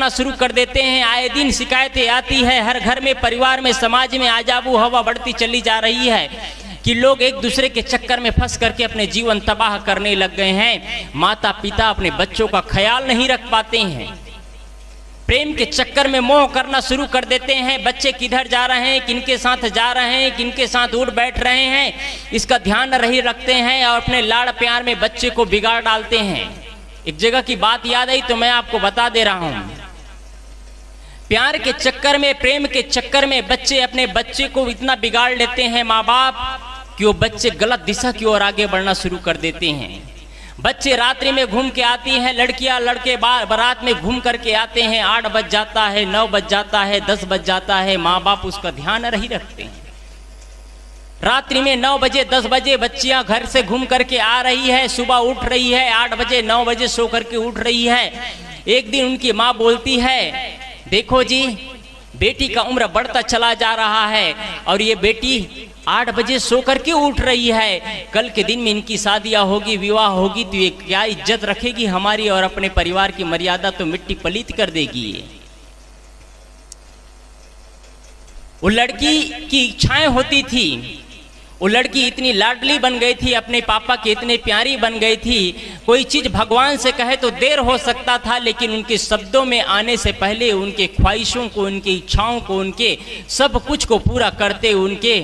करना शुरू कर देते हैं। आए दिन शिकायतें आती है, हर घर में, परिवार में, समाज में आजाबू हवा बढ़ती चली जा रही है कि लोग एक दूसरे के चक्कर में फंस करके अपने जीवन तबाह करने लग गए हैं। माता पिता अपने बच्चों का ख्याल नहीं रख पाते हैं, प्रेम के चक्कर में मोह करना शुरू कर देते हैं। बच्चे किधर जा रहे हैं, किनके साथ जा रहे हैं, किनके साथ उठ बैठ रहे हैं, इसका ध्यान नहीं रखते हैं और अपने लाड़ प्यार में बच्चे को बिगाड़ डालते हैं। एक जगह की बात याद आई तो मैं आपको बता दे रहा हूं। प्यार के चक्कर में, प्रेम के चक्कर में बच्चे अपने बच्चे को इतना बिगाड़ लेते हैं माँ बाप कि वो बच्चे गलत दिशा की ओर आगे बढ़ना शुरू कर देते हैं। बच्चे रात्रि में घूम के आती हैं, लड़कियां लड़के बारात में घूम करके आते हैं, 8 बज जाता है, 9 बज जाता है, 10 बज जाता है, माँ बाप उसका ध्यान नहीं रखते हैं। रात्रि में 9 बजे 10 बजे बच्चियां घर से घूम करके आ रही है, सुबह उठ रही है, 8 बजे 9 बजे सो करके उठ रही है। एक दिन उनकी माँ बोलती है, देखो जी बेटी का उम्र बढ़ता चला जा रहा है और ये बेटी 8 बजे सो करके उठ रही है, कल के दिन में इनकी शादियां होगी, विवाह होगी तो ये क्या इज्जत रखेगी हमारी और अपने परिवार की मर्यादा तो मिट्टी पलीत कर देगी। वो लड़की की इच्छाएं होती थी, वो लड़की इतनी लाडली बन गई थी, अपने पापा की इतनी प्यारी बन गई थी। कोई चीज भगवान से कहे तो देर हो सकता था, लेकिन उनके शब्दों में आने से पहले उनके ख्वाहिशों को, उनकी इच्छाओं को, उनके सब कुछ को पूरा करते उनके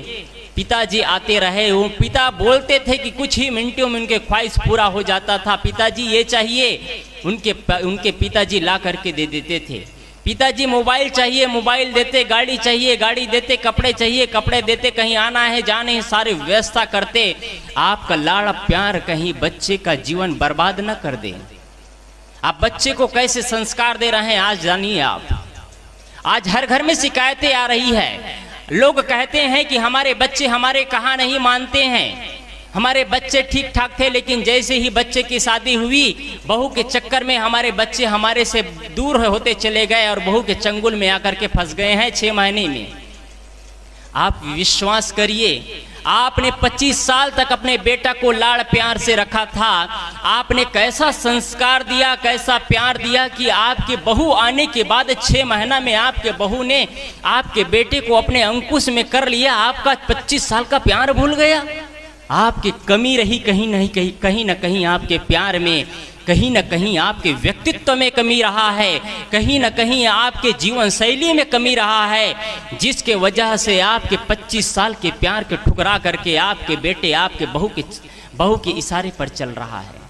पिताजी आते रहे। वो पिता बोलते थे कि कुछ ही मिनटों में उनके ख्वाहिश पूरा हो जाता था। पिताजी ये चाहिए, उनके पिताजी ला करके दे देते थे। पिताजी मोबाइल चाहिए, मोबाइल देते, गाड़ी चाहिए, गाड़ी देते, कपड़े चाहिए, कपड़े देते, कहीं आना है जाने है, सारी व्यवस्था करते। आपका लाड़ प्यार कहीं बच्चे का जीवन बर्बाद न कर दे। आप बच्चे को कैसे संस्कार दे रहे हैं आज जानिए आप। आज हर घर में शिकायतें आ रही है। लोग कहते हैं कि हमारे बच्चे हमारे कहा नहीं मानते हैं, हमारे बच्चे ठीक ठाक थे, लेकिन जैसे ही बच्चे की शादी हुई, बहू के चक्कर में हमारे बच्चे हमारे से दूर होते चले गए और बहू के चंगुल में आकर के फंस गए हैं 6 महीने में। आप विश्वास करिए, आपने 25 साल तक अपने बेटा को लाड़ प्यार से रखा था, आपने कैसा संस्कार दिया, कैसा प्यार दिया कि आपके बहू आने के बाद 6 महीना में आपके बहू ने आपके बेटे को अपने अंकुश में कर लिया। आपका 25 साल का प्यार भूल गया। आपकी कमी रही कहीं न कहीं आपके प्यार में, कहीं न कहीं आपके व्यक्तित्व में कमी रहा है, कहीं न कहीं आपके जीवन शैली में कमी रहा है, जिसके वजह से आपके 25 साल के प्यार के ठुकरा करके आपके बेटे आपके बहू के इशारे पर चल रहा है।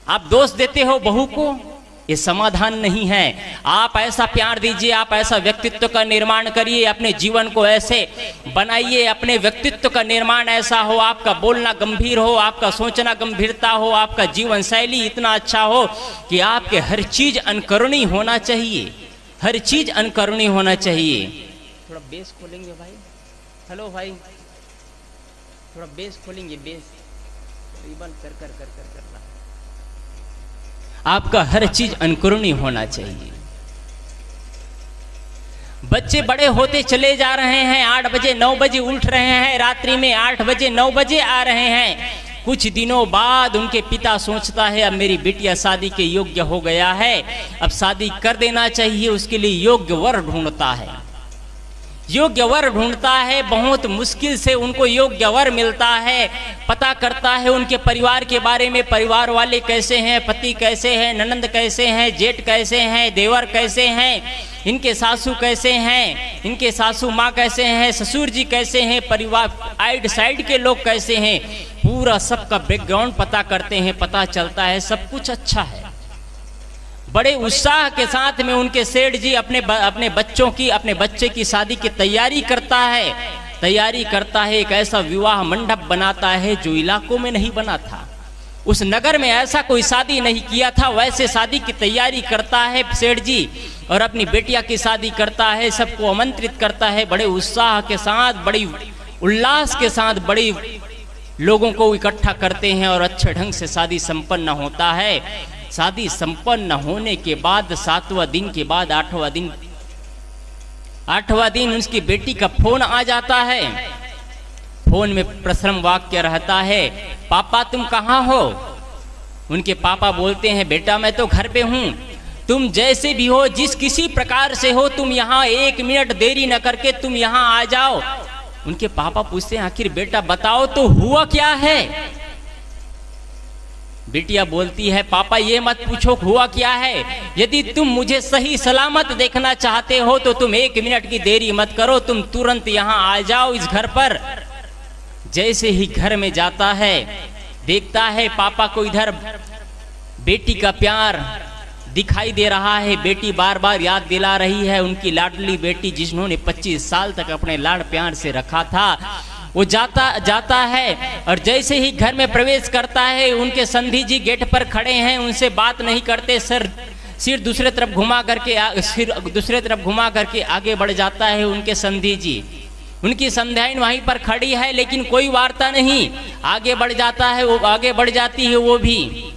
आप दोष देते हो बहू को, ये समाधान नहीं है। आप ऐसा प्यार दीजिए, आप ऐसा व्यक्तित्व का निर्माण करिए, अपने जीवन को ऐसे बनाइए, अपने व्यक्तित्व का निर्माण ऐसा हो, आपका बोलना गंभीर हो, आपका सोचना गंभीरता हो, आपका जीवन शैली इतना अच्छा हो कि आपके हर चीज अनुकरणीय होना चाहिए, हर चीज अनुकरणीय होना चाहिए। थोड़ा बेस खोलेंगे भाई, हेलो भाई, थोड़ा बेस खोलेंगे, बेस रिबन कर रहा। आपका हर चीज अनुकरणीय होना चाहिए। बच्चे बड़े होते चले जा रहे हैं, 8 बजे 9 बजे उठ रहे हैं, रात्रि में 8 बजे 9 बजे आ रहे हैं। कुछ दिनों बाद उनके पिता सोचता है अब मेरी बिटिया शादी के योग्य हो गया है, अब शादी कर देना चाहिए। उसके लिए योग्य वर ढूंढता है, योग्य वर ढूंढता है, बहुत मुश्किल से उनको योग्य वर मिलता है। पता करता है उनके परिवार के बारे में, परिवार वाले कैसे हैं, पति कैसे हैं, ननंद कैसे हैं, जेठ कैसे हैं, देवर कैसे हैं, इनके सासू कैसे हैं, इनके सासू माँ कैसे हैं, ससुर जी कैसे हैं, परिवार आइड साइड के लोग कैसे हैं, पूरा सबका बैकग्राउंड पता करते हैं। पता चलता है सब कुछ अच्छा है। बड़े उत्साह के साथ में उनके सेठ जी अपने बच्चे की शादी की तैयारी करता है। एक ऐसा विवाह मंडप बनाता है जो इलाकों में नहीं बना था, उस नगर में ऐसा कोई शादी नहीं किया था, वैसे शादी की तैयारी करता है सेठ जी और अपनी बेटिया की शादी करता है। सबको आमंत्रित करता है, बड़े उत्साह के साथ, बड़ी उल्लास के साथ, बड़ी लोगों को इकट्ठा करते हैं और अच्छे ढंग से शादी संपन्न होता है। शादी संपन्न होने के बाद 7वां दिन के बाद 8वां दिन उसकी बेटी का फोन आ जाता है। फोन में प्रश्न वाक्य रहता है, पापा तुम कहाँ हो? उनके पापा बोलते हैं बेटा मैं तो घर पे हूँ। तुम जैसे भी हो, जिस किसी प्रकार से हो, तुम यहाँ 1 मिनट देरी न करके तुम यहाँ आ जाओ। उनके पापा पूछते हैं आखिर बेटा बताओ तो हुआ क्या है। बिटिया बोलती है पापा ये मत पूछो हुआ क्या है, यदि तुम मुझे सही सलामत देखना चाहते हो तो तुम 1 मिनट की देरी मत करो, तुम तुरंत यहाँ आ जाओ इस घर पर। जैसे ही घर में जाता है देखता है पापा को इधर बेटी का प्यार दिखाई दे रहा है। बेटी बार बार याद दिला रही है उनकी लाडली बेटी जिन्होंने 25 साल तक अपने लाड़ प्यार से रखा था। वो जाता है और जैसे ही घर में प्रवेश करता है उनके संधी जी गेट पर खड़े हैं, उनसे बात नहीं करते। सिर दूसरे तरफ घुमा करके आगे बढ़ जाता है उनके संधी जी। उनकी संध्याइन वहीं पर खड़ी है लेकिन कोई वार्ता नहीं। आगे बढ़ जाता है, वो आगे बढ़ जाती है वो भी।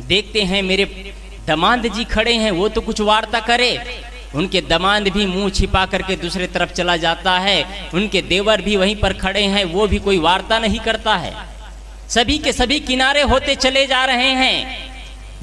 देखते हैं मेरे दमाद जी खड़े हैं, वो तो कुछ वार्ता करे। उनके दमाद भी मुंह छिपा करके दूसरे तरफ चला जाता है। उनके देवर भी वहीं पर खड़े हैं, वो भी कोई वार्ता नहीं करता है। सभी के सभी किनारे होते चले जा रहे हैं।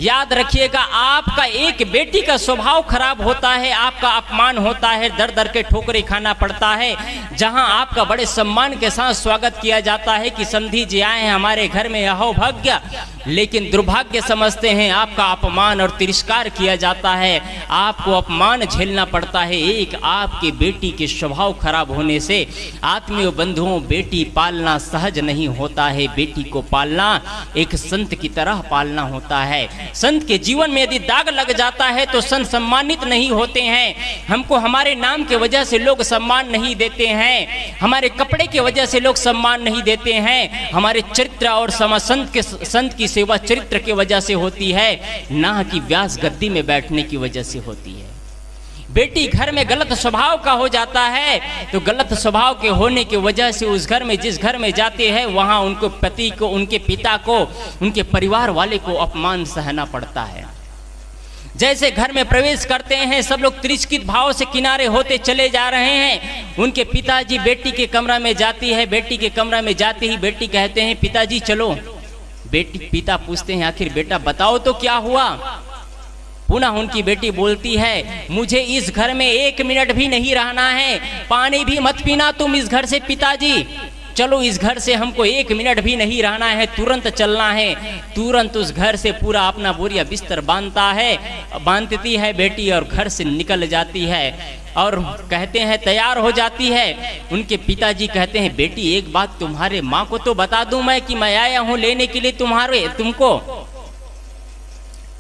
याद रखिएगा आपका एक बेटी का स्वभाव खराब होता है, आपका अपमान होता है, दर दर के ठोकरे खाना पड़ता है। जहां आपका बड़े सम्मान के साथ स्वागत किया जाता है कि संधी जी आए हैं हमारे घर में, अहो भाग्य, लेकिन दुर्भाग्य समझते हैं आपका अपमान और तिरस्कार किया जाता है, आपको अपमान झेलना पड़ता है। एक आपके बेटी के स्वभाव खराब होने से आत्मीय बंधुओं बेटी पालना सहज नहीं होता है। बेटी को पालना एक संत की तरह पालना होता है। संत के जीवन में यदि दाग लग जाता है तो संत सम्मानित नहीं होते हैं। हमको हमारे नाम के वजह से लोग सम्मान नहीं देते हैं, हमारे कपड़े के वजह से लोग सम्मान नहीं देते हैं, हमारे चरित्र और संत की सेवा चरित्र की वजह से होती है, ना कि व्यास गद्दी में बैठने की वजह से होती है। बेटी घर में गलत स्वभाव का हो जाता है तो गलत स्वभाव के होने की वजह से उस घर में जिस घर में जाते हैं वहां उनको पति को, उनके पिता को, उनके परिवार वाले को अपमान सहना पड़ता है। जैसे घर में प्रवेश करते हैं सब लोग तिरस्कृत भाव से किनारे होते चले जा रहे हैं। उनके पिताजी बेटी के कमरा में जाती है, बेटी के कमरा में जाते ही बेटी कहते हैं पिताजी चलो। पिता पूछते हैं आखिर बेटा बताओ तो क्या हुआ। पुनः उनकी बेटी बोलती है मुझे इस घर में 1 मिनट भी नहीं रहना है, पानी भी मत पीना तुम इस घर से पिताजी, चलो इस घर से हमको 1 मिनट भी नहीं रहना है, तुरंत चलना है। तुरंत उस घर से पूरा अपना बोरिया बिस्तर बांधती है बेटी और घर से निकल जाती है और कहते हैं तैयार हो जाती है। उनके पिताजी कहते हैं बेटी एक बात तुम्हारे माँ को तो बता दूं मैं कि मैं आया हूँ लेने के लिए तुमको।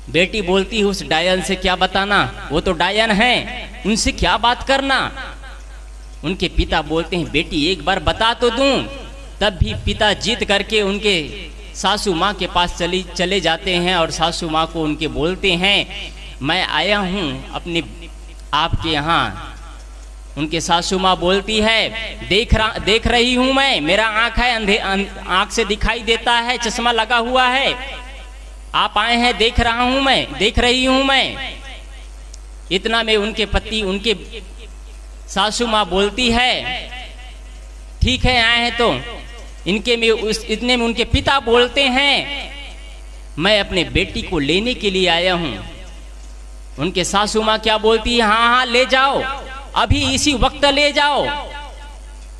बेटी बोलती है उस डायन से क्या बताना, वो तो डायन है, उनसे क्या बात करना। उनके पिता बोलते हैं बेटी एक बार बता तो दूं। तब भी पिता जीत करके उनके सासू माँ के पास चले जाते हैं और सासू माँ को उनके बोलते हैं मैं आया हूँ अपने आपके यहाँ। उनके सासू माँ बोलती है देख रही हूँ मैं, मेरा आँख है, आँख से दिखाई देता है, चश्मा लगा हुआ है, आप आए हैं देख रही हूँ मैं। इतना में उनके पति, उनके सासू माँ बोलती है ठीक है आए हैं तो। इतने में उनके पिता बोलते हैं मैं अपने बेटी को लेने के लिए आया हूँ। उनके सासू माँ क्या बोलती है हाँ ले जाओ, अभी इसी वक्त ले जाओ।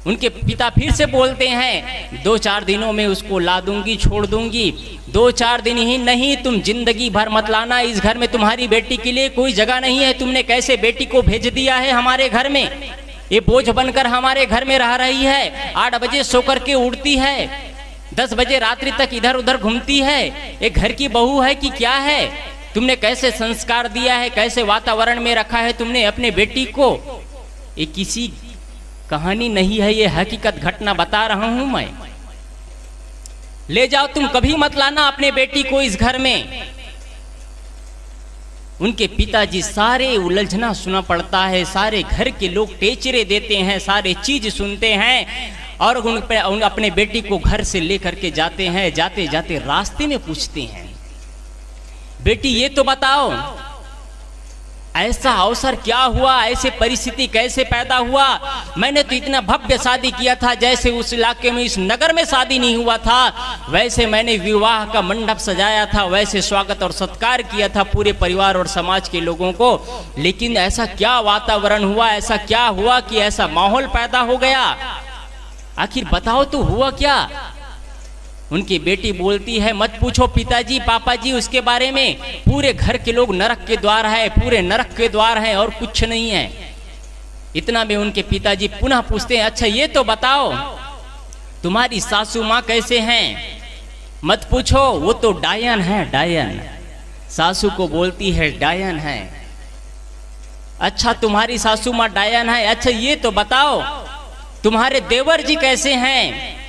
उनके पिता फिर से बोलते हैं 2-4 दिनों में उसको ला दूंगी, छोड़ दूंगी। 2-4 दिन ही नहीं, तुम जिंदगी भर मत लाना, इस घर में तुम्हारी बेटी के लिए कोई जगह नहीं है। तुमने कैसे बेटी को भेज दिया है हमारे घर में, ये बोझ बनकर हमारे घर में रह रही है। 8 बजे सोकर के उठती है, 10 बजे रात्रि तक इधर उधर घूमती है। एक घर की बहू है कि क्या है? तुमने कैसे संस्कार दिया है, कैसे वातावरण में रखा है तुमने अपने बेटी को? ये किसी कहानी नहीं है, ये हकीकत घटना बता रहा हूं मैं। ले जाओ, तुम कभी मत लाना अपने बेटी को इस घर में। उनके पिताजी सारे उलझना सुना पड़ता है, सारे घर के लोग टेचरे देते हैं, सारे चीज सुनते हैं और अपने बेटी को घर से लेकर के जाते हैं। जाते जाते रास्ते में पूछते हैं बेटी ये तो बताओ ऐसा अवसर क्या हुआ, ऐसे परिस्थिति कैसे पैदा हुआ। मैंने तो इतना भव्य शादी किया था, जैसे उस इलाके में, इस नगर में शादी नहीं हुआ था। वैसे मैंने विवाह का मंडप सजाया था, वैसे स्वागत और सत्कार किया था पूरे परिवार और समाज के लोगों को। लेकिन ऐसा क्या वातावरण हुआ, ऐसा क्या हुआ कि ऐसा माहौल पैदा हो गया। आखिर बताओ तो हुआ क्या। उनकी बेटी बोलती है, मत पूछो पिताजी पापा जी उसके बारे में, पूरे घर के लोग नरक के द्वार है, पूरे नरक के द्वार है और कुछ नहीं है। इतना में उनके पिताजी पुनः पूछते हैं, अच्छा ये तो बताओ तुम्हारी सासू माँ कैसे हैं। मत पूछो, वो तो डायन है, डायन। सासू को बोलती है डायन है। अच्छा तुम्हारी सासू माँ डायन है, अच्छा ये तो बताओ तुम्हारे देवर जी कैसे हैं।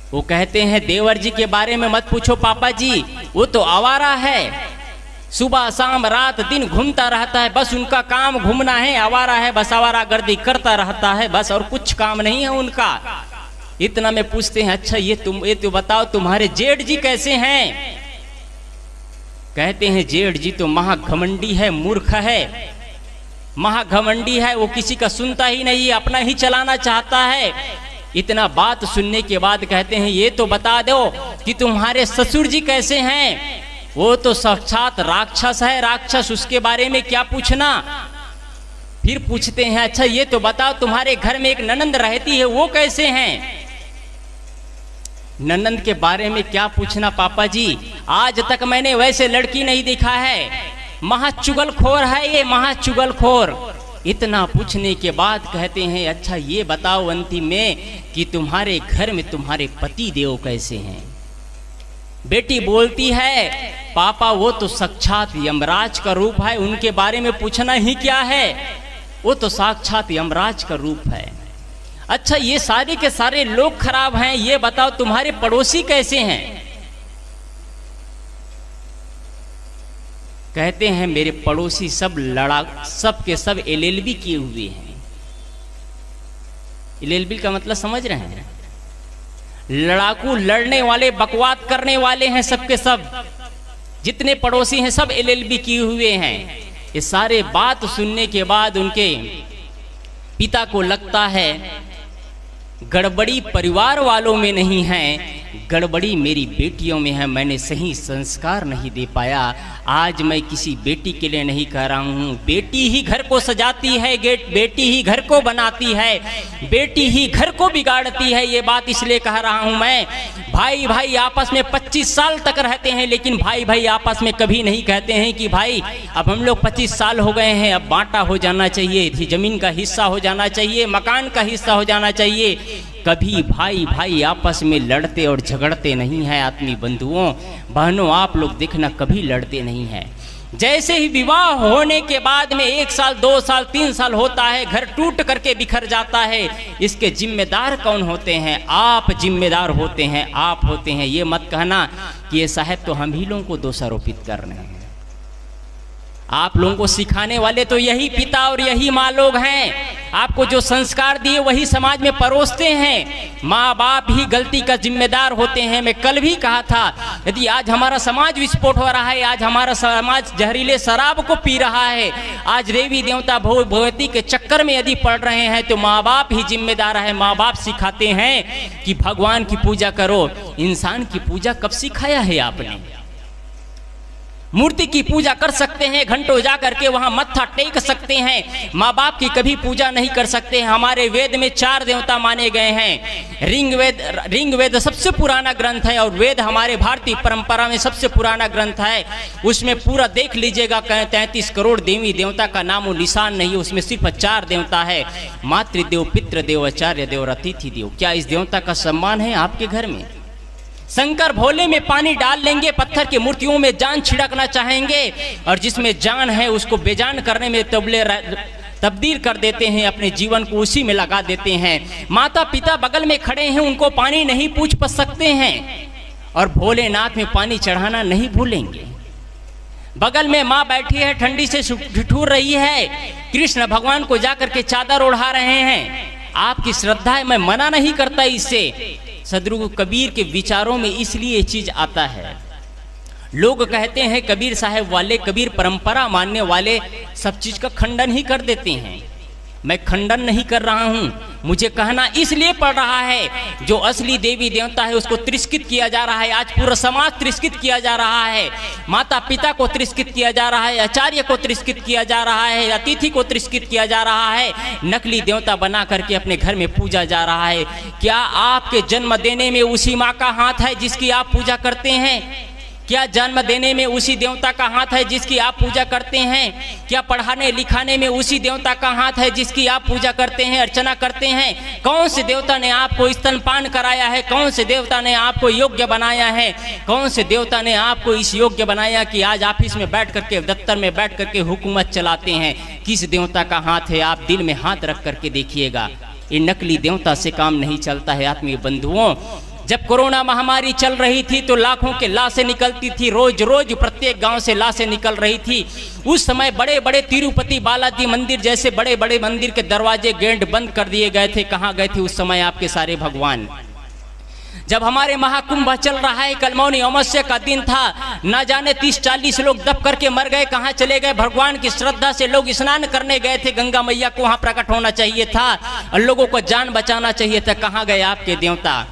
वो कहते हैं देवर जी के बारे में मत पूछो पापा जी, वो तो आवारा है, सुबह शाम रात दिन घूमता रहता है, बस उनका काम घूमना है, आवारा है, बस आवारागर्दी करता रहता है बस, और कुछ काम नहीं है उनका। इतना में पूछते हैं, अच्छा ये तो बताओ तुम्हारे जेठ जी कैसे हैं। कहते हैं जेठ जी तो महाघमंडी है, मूर्ख है, महाघमंडी है, वो किसी का सुनता ही नहीं, अपना ही चलाना चाहता है। इतना बात सुनने के बाद कहते हैं, ये तो बता दो कि तुम्हारे ससुर जी कैसे हैं। वो तो साक्षात राक्षस है, राक्षस, उसके बारे में क्या पूछना। फिर पूछते हैं, अच्छा ये तो बताओ तुम्हारे घर में एक ननंद रहती है, वो कैसे हैं। ननंद के बारे में क्या पूछना पापा जी, आज तक मैंने वैसे लड़की नहीं देखा है, महाचुगलखोर है ये, महाचुगलखोर। इतना पूछने के बाद कहते हैं, अच्छा ये बताओ अंतिम में कि तुम्हारे घर में तुम्हारे पति देव कैसे हैं। बेटी बोलती है, पापा वो तो साक्षात यमराज का रूप है, उनके बारे में पूछना ही क्या है, वो तो साक्षात यमराज का रूप है। अच्छा ये सारे के सारे लोग खराब हैं, ये बताओ तुम्हारे पड़ोसी कैसे हैं। कहते हैं मेरे पड़ोसी सब सब के सब LLB किए हुए हैं। LLB का मतलब समझ रहे हैं, लड़ाकू, लड़ने वाले, बकवाद करने वाले हैं सबके सब। जितने पड़ोसी हैं सब LLB किए हुए हैं। ये सारे बात सुनने के बाद उनके पिता को लगता है गड़बड़ी परिवार वालों में नहीं है, गड़बड़ी मेरी बेटियों में है, मैंने सही संस्कार नहीं दे पाया। आज मैं किसी बेटी के लिए नहीं कह रहा हूँ, बेटी ही घर को सजाती है, बेटी ही घर को बनाती है, बेटी ही घर को बिगाड़ती है। ये बात इसलिए कह रहा हूँ मैं। भाई भाई आपस में 25 साल तक रहते हैं, लेकिन भाई भाई आपस में कभी नहीं कहते हैं कि भाई अब हम लोग 25 साल हो गए हैं, अब बांटा हो जाना चाहिए, जमीन का हिस्सा हो जाना चाहिए, मकान का हिस्सा हो जाना चाहिए। कभी भाई भाई आपस में लड़ते और झगड़ते नहीं हैं। आत्मी बंधुओं बहनों, आप लोग देखना कभी लड़ते नहीं हैं। जैसे ही विवाह होने के बाद में 1 साल 2 साल 3 साल होता है, घर टूट करके बिखर जाता है। इसके जिम्मेदार कौन होते हैं? आप जिम्मेदार होते हैं, आप होते हैं। ये मत कहना कि ये साहब तो हम ही लोगों को दोषारोपित कर रहे हैं। आप लोगों को सिखाने वाले तो यही पिता और यही माँ लोग हैं। आपको जो संस्कार दिए वही समाज में परोसते हैं। माँ बाप ही गलती का जिम्मेदार होते हैं। मैं कल भी कहा था, यदि आज हमारा समाज विस्फोट हो रहा है, आज हमारा समाज जहरीले शराब को पी रहा है, आज देवी देवता भगवती के चक्कर में यदि पड़ रहे हैं, तो माँ बाप ही जिम्मेदार है। माँ बाप सिखाते हैं कि भगवान की पूजा करो। इंसान की पूजा कब सिखाया है आपने? मूर्ति की पूजा कर सकते हैं, घंटों जा करके वहां मत्था टेक सकते हैं, माँ बाप की कभी पूजा नहीं कर सकते। हमारे वेद में 4 देवता माने गए हैं। ऋग्वेद सबसे पुराना ग्रंथ है और वेद हमारे भारतीय परंपरा में सबसे पुराना ग्रंथ है। उसमें पूरा देख लीजिएगा, 33 करोड़ देवी देवता का नामो निशान नहीं, उसमें सिर्फ 4 देवता है। मातृदेव, पितृदेव, आचार्य देव और अतिथि देव। क्या इस देवता का सम्मान है आपके घर में? शंकर भोले में पानी डाल लेंगे, पत्थर की मूर्तियों में जान छिड़कना चाहेंगे, और जिसमें जान है उसको बेजान करने में तब्दील कर देते हैं, अपने जीवन को उसी में लगा देते हैं। माता पिता बगल में खड़े हैं, उनको पानी नहीं पूछ सकते हैं, और भोलेनाथ में पानी चढ़ाना नहीं भूलेंगे। बगल में माँ बैठी है, ठंडी से ठिठुर रही है, कृष्ण भगवान को जाकर के चादर ओढ़ा रहे हैं। आपकी श्रद्धा है, मैं मना नहीं करता इससे। सदगुरु कबीर के विचारों में इसलिए चीज आता है। लोग कहते हैं कबीर साहब वाले, कबीर परंपरा मानने वाले सब चीज का खंडन ही कर देते हैं। मैं खंडन नहीं कर रहा हूं, मुझे कहना इसलिए पड़ रहा है जो असली देवी देवता है उसको तिरस्कृत किया जा रहा है। आज पूरा समाज तिरस्कृत किया जा रहा है, माता पिता को तिरस्कृत किया जा रहा है, आचार्य को तिरस्कृत किया जा रहा है, अतिथि को तिरस्कृत किया जा रहा है, नकली देवता बना करके अपने घर में पूजा जा रहा है। क्या आपके जन्म देने में उसी माँ का हाथ है जिसकी आप पूजा करते हैं? क्या जन्म देने में उसी देवता का हाथ है जिसकी आप पूजा करते हैं? क्या पढ़ाने लिखाने में उसी देवता का हाथ है जिसकी आप पूजा करते हैं, अर्चना करते हैं? कौन से देवता ने आपको स्तनपान कराया है? कौन से देवता ने आपको योग्य बनाया है? कौन से देवता ने आपको इस योग्य बनाया कि आज ऑफिस में बैठ करके, दफ्तर में बैठ करके हुकूमत चलाते हैं? किस देवता का हाथ है? आप दिल में हाथ रख करके देखिएगा। ये नकली देवता से काम नहीं चलता है आत्मीय बंधुओं। जब कोरोना महामारी चल रही थी तो लाखों के लाशें निकलती थी, रोज रोज प्रत्येक गांव से लाशें निकल रही थी। उस समय बड़े बड़े तिरुपति बालाजी मंदिर जैसे बड़े बड़े मंदिर के दरवाजे गेट बंद कर दिए गए थे। कहाँ गए थे उस समय आपके सारे भगवान? जब हमारे महाकुंभ चल रहा है, कल मौनी अमावस्या का दिन था, ना जाने 30-40 लोग दब करके मर गए। कहाँ चले गए? भगवान की श्रद्धा से लोग स्नान करने गए थे, गंगा मैया को वहाँ प्रकट होना चाहिए था और लोगों को जान बचाना चाहिए था। कहाँ गए आपके देवता?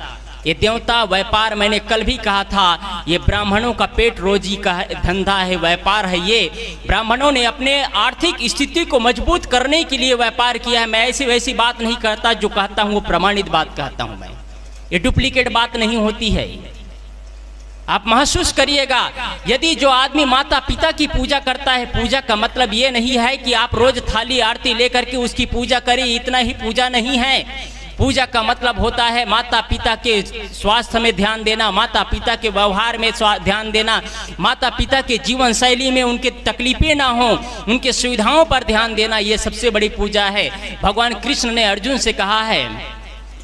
ये देवता व्यापार, मैंने कल भी कहा था, ये ब्राह्मणों का पेट रोजी का धंधा है, व्यापार है। ये ब्राह्मणों ने अपने आर्थिक स्थिति को मजबूत करने के लिए व्यापार किया है। मैं ऐसी वैसी बात नहीं करता, जो कहता हूँ वो प्रमाणित बात कहता हूँ मैं, ये डुप्लीकेट बात नहीं होती है। आप महसूस करिएगा, यदि जो आदमी माता पिता की पूजा करता है, पूजा का मतलब ये नहीं है कि आप रोज थाली आरती लेकर के उसकी पूजा करें, इतना ही पूजा नहीं है। पूजा का मतलब होता है माता पिता के स्वास्थ्य में ध्यान देना, माता पिता के व्यवहार में ध्यान देना, माता पिता के जीवन शैली में उनके तकलीफें ना हो, उनके सुविधाओं पर ध्यान देना, ये सबसे बड़ी पूजा है। भगवान कृष्ण ने अर्जुन से कहा है,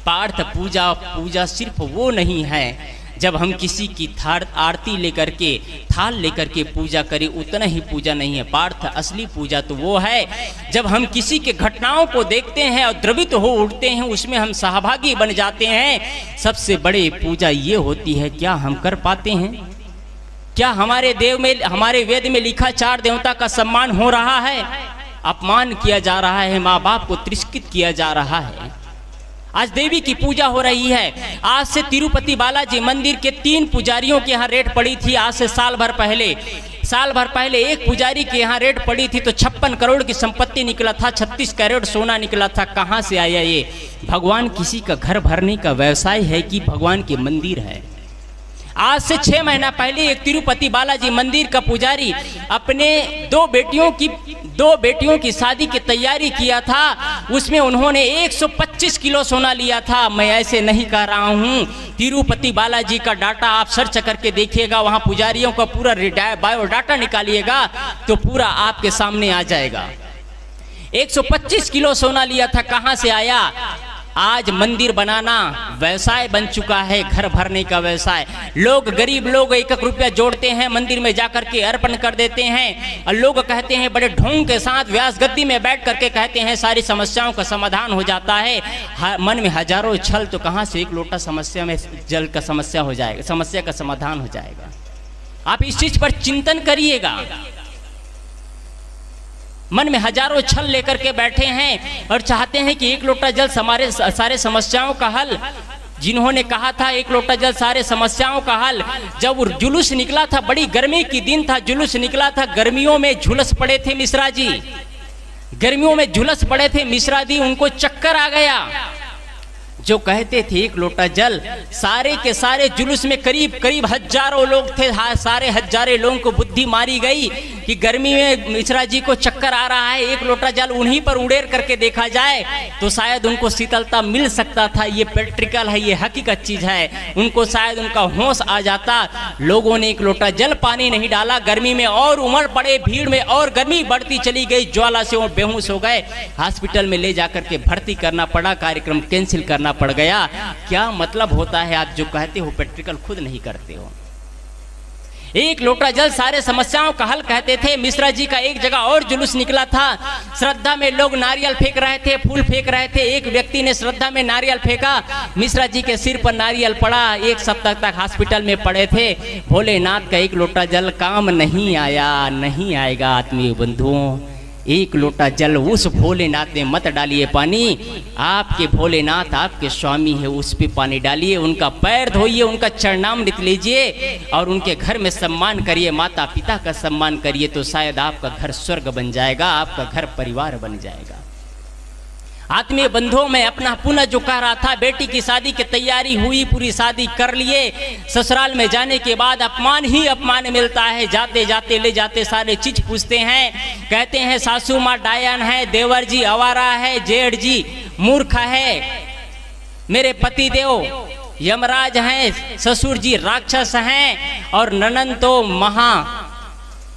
पार्थ पूजा, पूजा सिर्फ वो नहीं है जब हम किसी की आरती लेकर के, थाल लेकर के पूजा करें, उतना ही पूजा नहीं है पार्थ। असली पूजा तो वो है जब हम किसी के घटनाओं को देखते हैं और द्रवित हो उठते हैं, उसमें हम सहभागी बन जाते हैं। सबसे बड़ी पूजा ये होती है। क्या हम कर पाते हैं? क्या हमारे हमारे वेद में लिखा 4 देवता का सम्मान हो रहा है? अपमान किया जा रहा है, माँ बाप को तिरस्कृत किया जा रहा है। आज देवी की पूजा हो रही है। आज से तिरुपति बालाजी मंदिर के 3 पुजारियों के यहाँ रेट पड़ी थी। आज से साल भर पहले एक पुजारी के यहाँ रेट पड़ी थी तो 56 करोड़ की संपत्ति निकला था, 36 कैरेट सोना निकला था। कहाँ से आया ये? भगवान किसी का घर भरने का व्यवसाय है कि भगवान के मंदिर है? आज से 6 महीना पहले एक तिरुपति बालाजी मंदिर का पुजारी अपने 2 बेटियों की शादी की तैयारी किया था। उसमें उन्होंने 125 किलो सोना लिया था। मैं ऐसे नहीं कह रहा हूँ, तिरुपति बालाजी का डाटा आप सर्च करके देखिएगा, वहाँ पुजारियों का पूरा बायोडाटा निकालिएगा तो पूरा आपके सामने आ जाएगा। 125 किलो सोना लिया था। कहाँ से आया? आज मंदिर बनाना व्यवसाय बन चुका है, घर भरने का व्यवसाय। लोग, गरीब लोग 1-1 रुपया जोड़ते हैं, मंदिर में जाकर के अर्पण कर देते हैं और लोग कहते हैं बड़े ढोंग के साथ व्यास गद्दी में बैठ करके कहते हैं सारी समस्याओं का समाधान हो जाता है। मन में हजारों छल तो कहाँ से 1 लोटा समस्या में जल का समस्या हो जाएगा, समस्या का समाधान हो जाएगा। आप इस चीज पर चिंतन करिएगा। मन में हजारों छल लेकर के बैठे हैं और चाहते हैं कि 1 लोटा जल हमारे सारे समस्याओं का हल। जिन्होंने कहा था 1 लोटा जल सारे समस्याओं का हल, जब वो जुलूस निकला था, बड़ी गर्मी की दिन था, जुलूस निकला था, गर्मियों में झुलस पड़े थे मिश्रा जी, गर्मियों में झुलस पड़े थे मिश्रा जी, उनको चक्कर आ गया। जो कहते थे 1 लोटा जल, सारे के सारे जुलूस में करीब हजारों लोग थे, सारे हजारे लोगों को बुद्धि मारी गई कि गर्मी में मिश्रा जी को चक्कर आ रहा है, 1 लोटा जल उन्हीं पर उड़ेर करके देखा जाए तो शायद उनको शीतलता मिल सकता था। ये प्रैक्टिकल है, ये हकीकत चीज है, उनको शायद उनका होश आ जाता। लोगों ने 1 लोटा जल पानी नहीं डाला, गर्मी में और उमड़ पड़े, भीड़ में और गर्मी बढ़ती चली गई, ज्वाला से वो बेहोश हो गए, हॉस्पिटल में ले जाकर के भर्ती करना पड़ा, कार्यक्रम कैंसिल करना पड़ गया। क्या मतलब होता है? आप जो कहते हो प्रैक्टिकल खुद नहीं करते हो। एक लोटा जल सारे समस्याओं का हल कहते थे। मिश्रा जी का एक जगह और जुलूस निकला था, श्रद्धा में लोग नारियल फेंक रहे थे, फूल फेंक रहे थे। एक व्यक्ति ने श्रद्धा में नारियल फेंका, मिश्रा जी के सिर पर नारियल पड़ा, 1 सप्ताह तक हॉस्पिटल में पड़े थे। भोलेनाथ का एक लोटा जल काम नहीं आया, नहीं आएगा। आत्मीय बंधुओं, एक लोटा जल उस भोलेनाथ में मत डालिए पानी, आपके भोलेनाथ आपके स्वामी है, उस पे पानी डालिए, उनका पैर धोइए, उनका चरणामृत लीजिए और उनके घर में सम्मान करिए, माता पिता का सम्मान करिए, तो शायद आपका घर स्वर्ग बन जाएगा, आपका घर परिवार बन जाएगा। आत्मीय बंधुओं में अपना पुनः जो कह रहा था, बेटी की शादी की तैयारी हुई, पूरी शादी कर लिए, ससुराल में जाने के बाद अपमान ही अपमान मिलता है। जाते जाते ले जाते सारे चीज पूछते हैं, कहते हैं सासू माँ डायन है, देवर जी आवारा है, जेठ जी मूर्ख है, मेरे पति देव यमराज हैं, ससुर जी राक्षस हैं और ननंद तो महा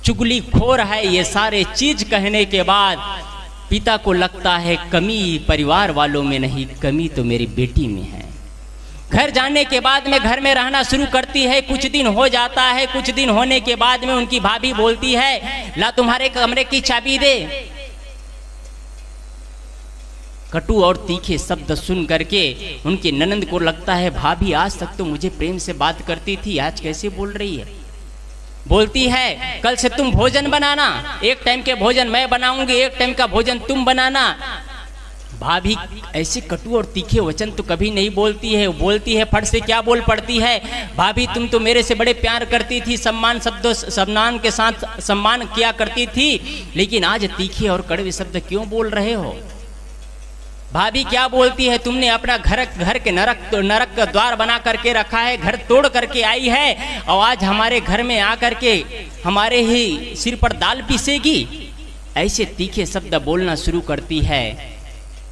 चुगलीखोर है। ये सारे चीज कहने के बाद पिता को लगता है कमी परिवार वालों में नहीं, कमी तो मेरी बेटी में है। घर जाने के बाद में घर में रहना शुरू करती है, कुछ दिन हो जाता है, कुछ दिन होने के बाद में उनकी भाभी बोलती है, ला तुम्हारे कमरे की चाबी दे। कटु और तीखे शब्द सुन करके उनकी ननंद को लगता है भाभी आज तक तो मुझे प्रेम से बात करती थी, आज कैसे बोल रही है। बोलती है कल से तुम भोजन बनाना, एक टाइम के भोजन मैं बनाऊंगी, एक टाइम का भोजन तुम बनाना। भाभी ऐसे कटु और तीखे वचन तो कभी नहीं बोलती है, बोलती है फट से क्या बोल पड़ती है, भाभी तुम तो मेरे से बड़े प्यार करती थी, सम्मान शब्दों सम्मान के साथ सम्मान किया करती थी, लेकिन आज तीखे और कड़वे शब्द क्यों बोल रहे हो। भाभी क्या बोलती है, तुमने अपना घर के नरक का द्वार बना करके रखा है, घर तोड़ करके आई है और आज हमारे घर में आकर के हमारे ही सिर पर दाल पीसेगी। ऐसे तीखे शब्द बोलना शुरू करती है।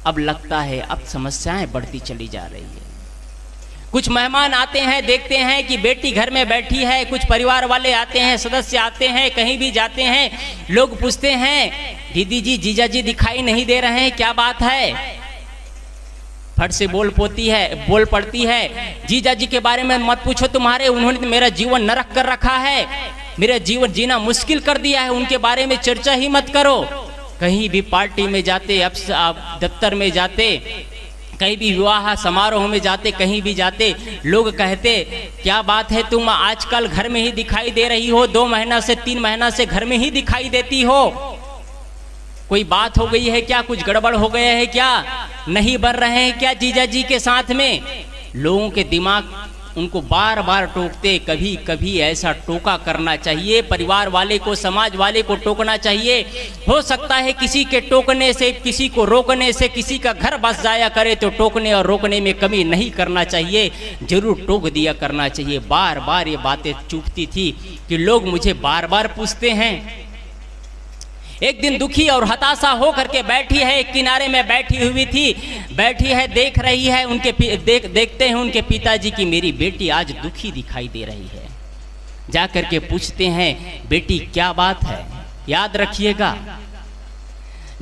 अब लगता है अब समस्याएं बढ़ती चली जा रही है। कुछ मेहमान आते हैं, देखते हैं कि बेटी घर में बैठी है, कुछ परिवार वाले आते हैं, सदस्य आते हैं, कहीं भी जाते हैं, लोग पूछते हैं दीदी जी जीजा जी दिखाई नहीं दे रहे हैं, क्या बात है। फट से बोल पड़ती है, जीजा जी के बारे में मत पूछो, तुम्हारे उन्होंने तो मेरा जीवन नरक कर रखा है, मेरा जीवन जीना मुश्किल कर दिया है, उनके बारे में चर्चा ही मत करो। कहीं भी पार्टी में जाते, अब दफ्तर में जाते, कहीं भी विवाह समारोह में जाते, कहीं भी जाते, लोग कहते क्या बात है तुम आजकल घर में ही दिखाई दे रही हो, 2 महीना से 3 महीना से घर में ही दिखाई देती हो, कोई बात हो गई है क्या, कुछ गड़बड़ हो गया है क्या, नहीं बन रहे हैं क्या जीजा जी के साथ में। लोगों के दिमाग उनको बार बार टोकते। कभी कभी ऐसा टोका करना चाहिए, परिवार वाले को, समाज वाले को टोकना चाहिए। हो सकता है किसी के टोकने से, किसी को रोकने से किसी का घर बस जाया करे, तो टोकने और रोकने में कमी नहीं करना चाहिए, जरूर टोक दिया करना चाहिए। बार बार ये बातें चुभती थी कि लोग मुझे बार बार पूछते हैं। एक दिन दुखी और हताशा हो करके बैठी है, एक किनारे में बैठी हुई थी, बैठी है, देख रही है, देखते हैं उनके पिताजी की मेरी बेटी आज दुखी दिखाई दे रही है। जा करके पूछते हैं बेटी क्या बात है। याद रखिएगा,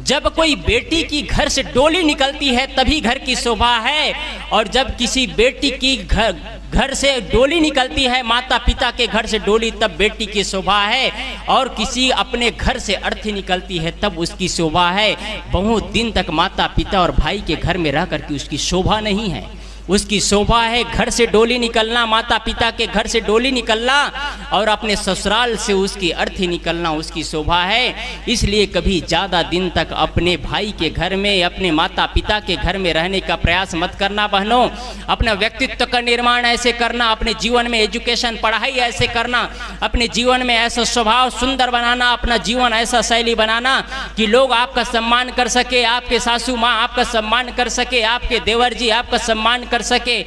जब कोई बेटी की घर से डोली निकलती है तभी घर की शोभा है, और जब किसी बेटी की घर से डोली निकलती है, माता पिता के घर से डोली, तब बेटी की शोभा है। और किसी अपने घर से अर्थी निकलती है तब उसकी शोभा है। बहुत दिन तक माता पिता और भाई के घर में रह करके उसकी शोभा नहीं है। उसकी शोभा है घर से डोली निकलना, माता पिता के घर से डोली निकलना, और अपने ससुराल से उसकी अर्थी निकलना उसकी शोभा है। इसलिए कभी ज़्यादा दिन तक अपने भाई के घर में, अपने माता पिता के घर में रहने का प्रयास मत करना बहनों। अपना व्यक्तित्व का निर्माण ऐसे करना, अपने जीवन में एजुकेशन पढ़ाई ऐसे करना, अपने जीवन में ऐसा स्वभाव सुंदर बनाना, अपना जीवन ऐसा शैली बनाना कि लोग आपका सम्मान कर सके, आपके सासू माँ आपका सम्मान कर सके, आपके देवर जी आपका सम्मान कर सके,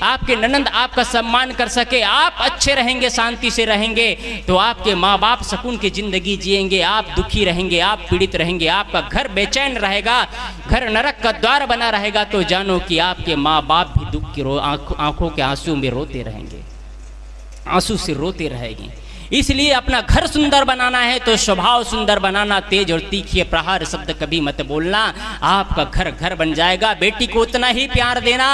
आपके ननंद आपका सम्मान कर सके। आप अच्छे रहेंगे, शांति से रहेंगे तो आपके माँ बाप सुकून की जिंदगी जिएंगे। आप दुखी रहेंगे, आप पीड़ित रहेंगे, आपका घर बेचैन रहेगा, घर नरक का द्वार बना रहेगा, तो जानो कि आपके माँ बाप भी दुख की आंखों के आंसू में रोते रहेंगे, आंसू से रोते रहेंगे। इसलिए अपना घर सुंदर बनाना है तो स्वभाव सुंदर बनाना, तेज और तीखे प्रहार शब्द कभी मत बोलना, आपका घर घर बन जाएगा। बेटी को उतना ही प्यार देना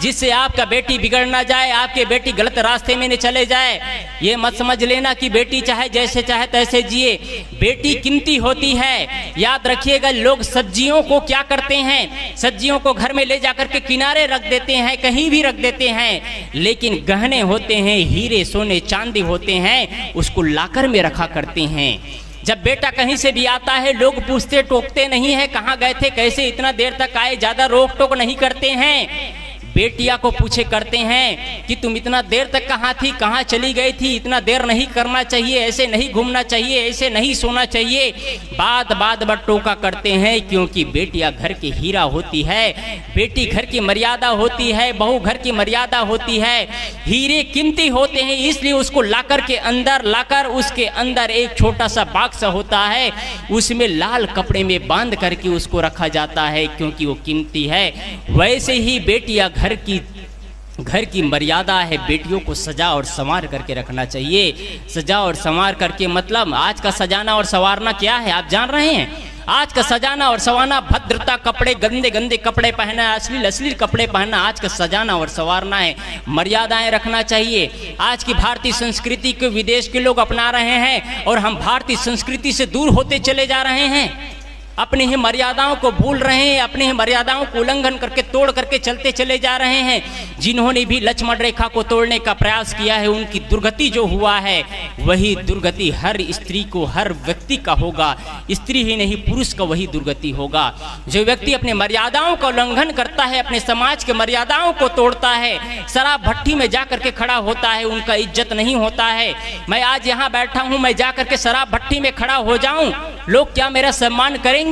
जिससे आपका बेटी बिगड़ ना जाए, आपके बेटी गलत रास्ते में न चले जाए। ये मत समझ लेना कि बेटी चाहे जैसे चाहे तैसे जिए, बेटी कीमती होती है। याद रखिएगा, लोग सब्जियों को क्या करते हैं, सब्जियों को घर में ले जाकर के किनारे रख देते हैं, कहीं भी रख देते हैं, लेकिन गहने होते हैं, हीरे सोने चांदी होते हैं, उसको लाकर में रखा करते हैं। जब बेटा कहीं से भी आता है लोग पूछते टोकते नहीं है, कहाँ गए थे, कैसे इतना देर तक आए, ज्यादा रोक टोक नहीं करते हैं। बेटिया को पूछे करते हैं कि तुम इतना देर तक कहाँ थी, कहाँ चली गई थी, इतना देर नहीं करना चाहिए, ऐसे नहीं घूमना चाहिए, ऐसे नहीं सोना चाहिए। बात बात पर टोका करते हैं, क्योंकि बेटिया घर की हीरा होती है, बेटी घर की मर्यादा होती है, बहू घर की मर्यादा होती है। हीरे कीमती होते हैं, इसलिए उसको लाकर उसके अंदर एक छोटा सा बॉक्स होता है, उसमें लाल कपड़े में बांध करके उसको रखा जाता है, क्योंकि वो कीमती है। वैसे ही बेटिया घर की मर्यादा है, बेटियों को सजा और संवार करके रखना चाहिए। सजा और संवार करके मतलब आज का सजाना और संवारना क्या है आप जान रहे हैं? आज का सजाना और संवारना भद्रता कपड़े, गंदे गंदे कपड़े पहना, अश्लील अश्लील कपड़े पहनना आज का सजाना और संवारना है। मर्यादाएं रखना चाहिए। आज की भारतीय संस्कृति को विदेश के लोग अपना रहे हैं और हम भारतीय संस्कृति से दूर होते चले जा रहे हैं, अपनी ही मर्यादाओं को भूल रहे हैं, अपनी ही मर्यादाओं को उल्लंघन करके तोड़ करके चलते चले जा रहे हैं। जिन्होंने भी लक्ष्मण रेखा को तोड़ने का प्रयास किया है, उनकी दुर्गति जो हुआ है वही दुर्गति हर स्त्री को, हर व्यक्ति का होगा। स्त्री ही नहीं पुरुष का वही दुर्गति होगा। जो व्यक्ति अपने मर्यादाओं का उल्लंघन करता है, अपने समाज के मर्यादाओं को तोड़ता है, शराब भट्टी में जाकर के खड़ा होता है, उनका इज्जत नहीं होता है। मैं आज यहाँ बैठा हूँ, मैं जाकर के शराब भट्टी में खड़ा हो जाऊँ, लोग क्या मेरा सम्मान करेंगे?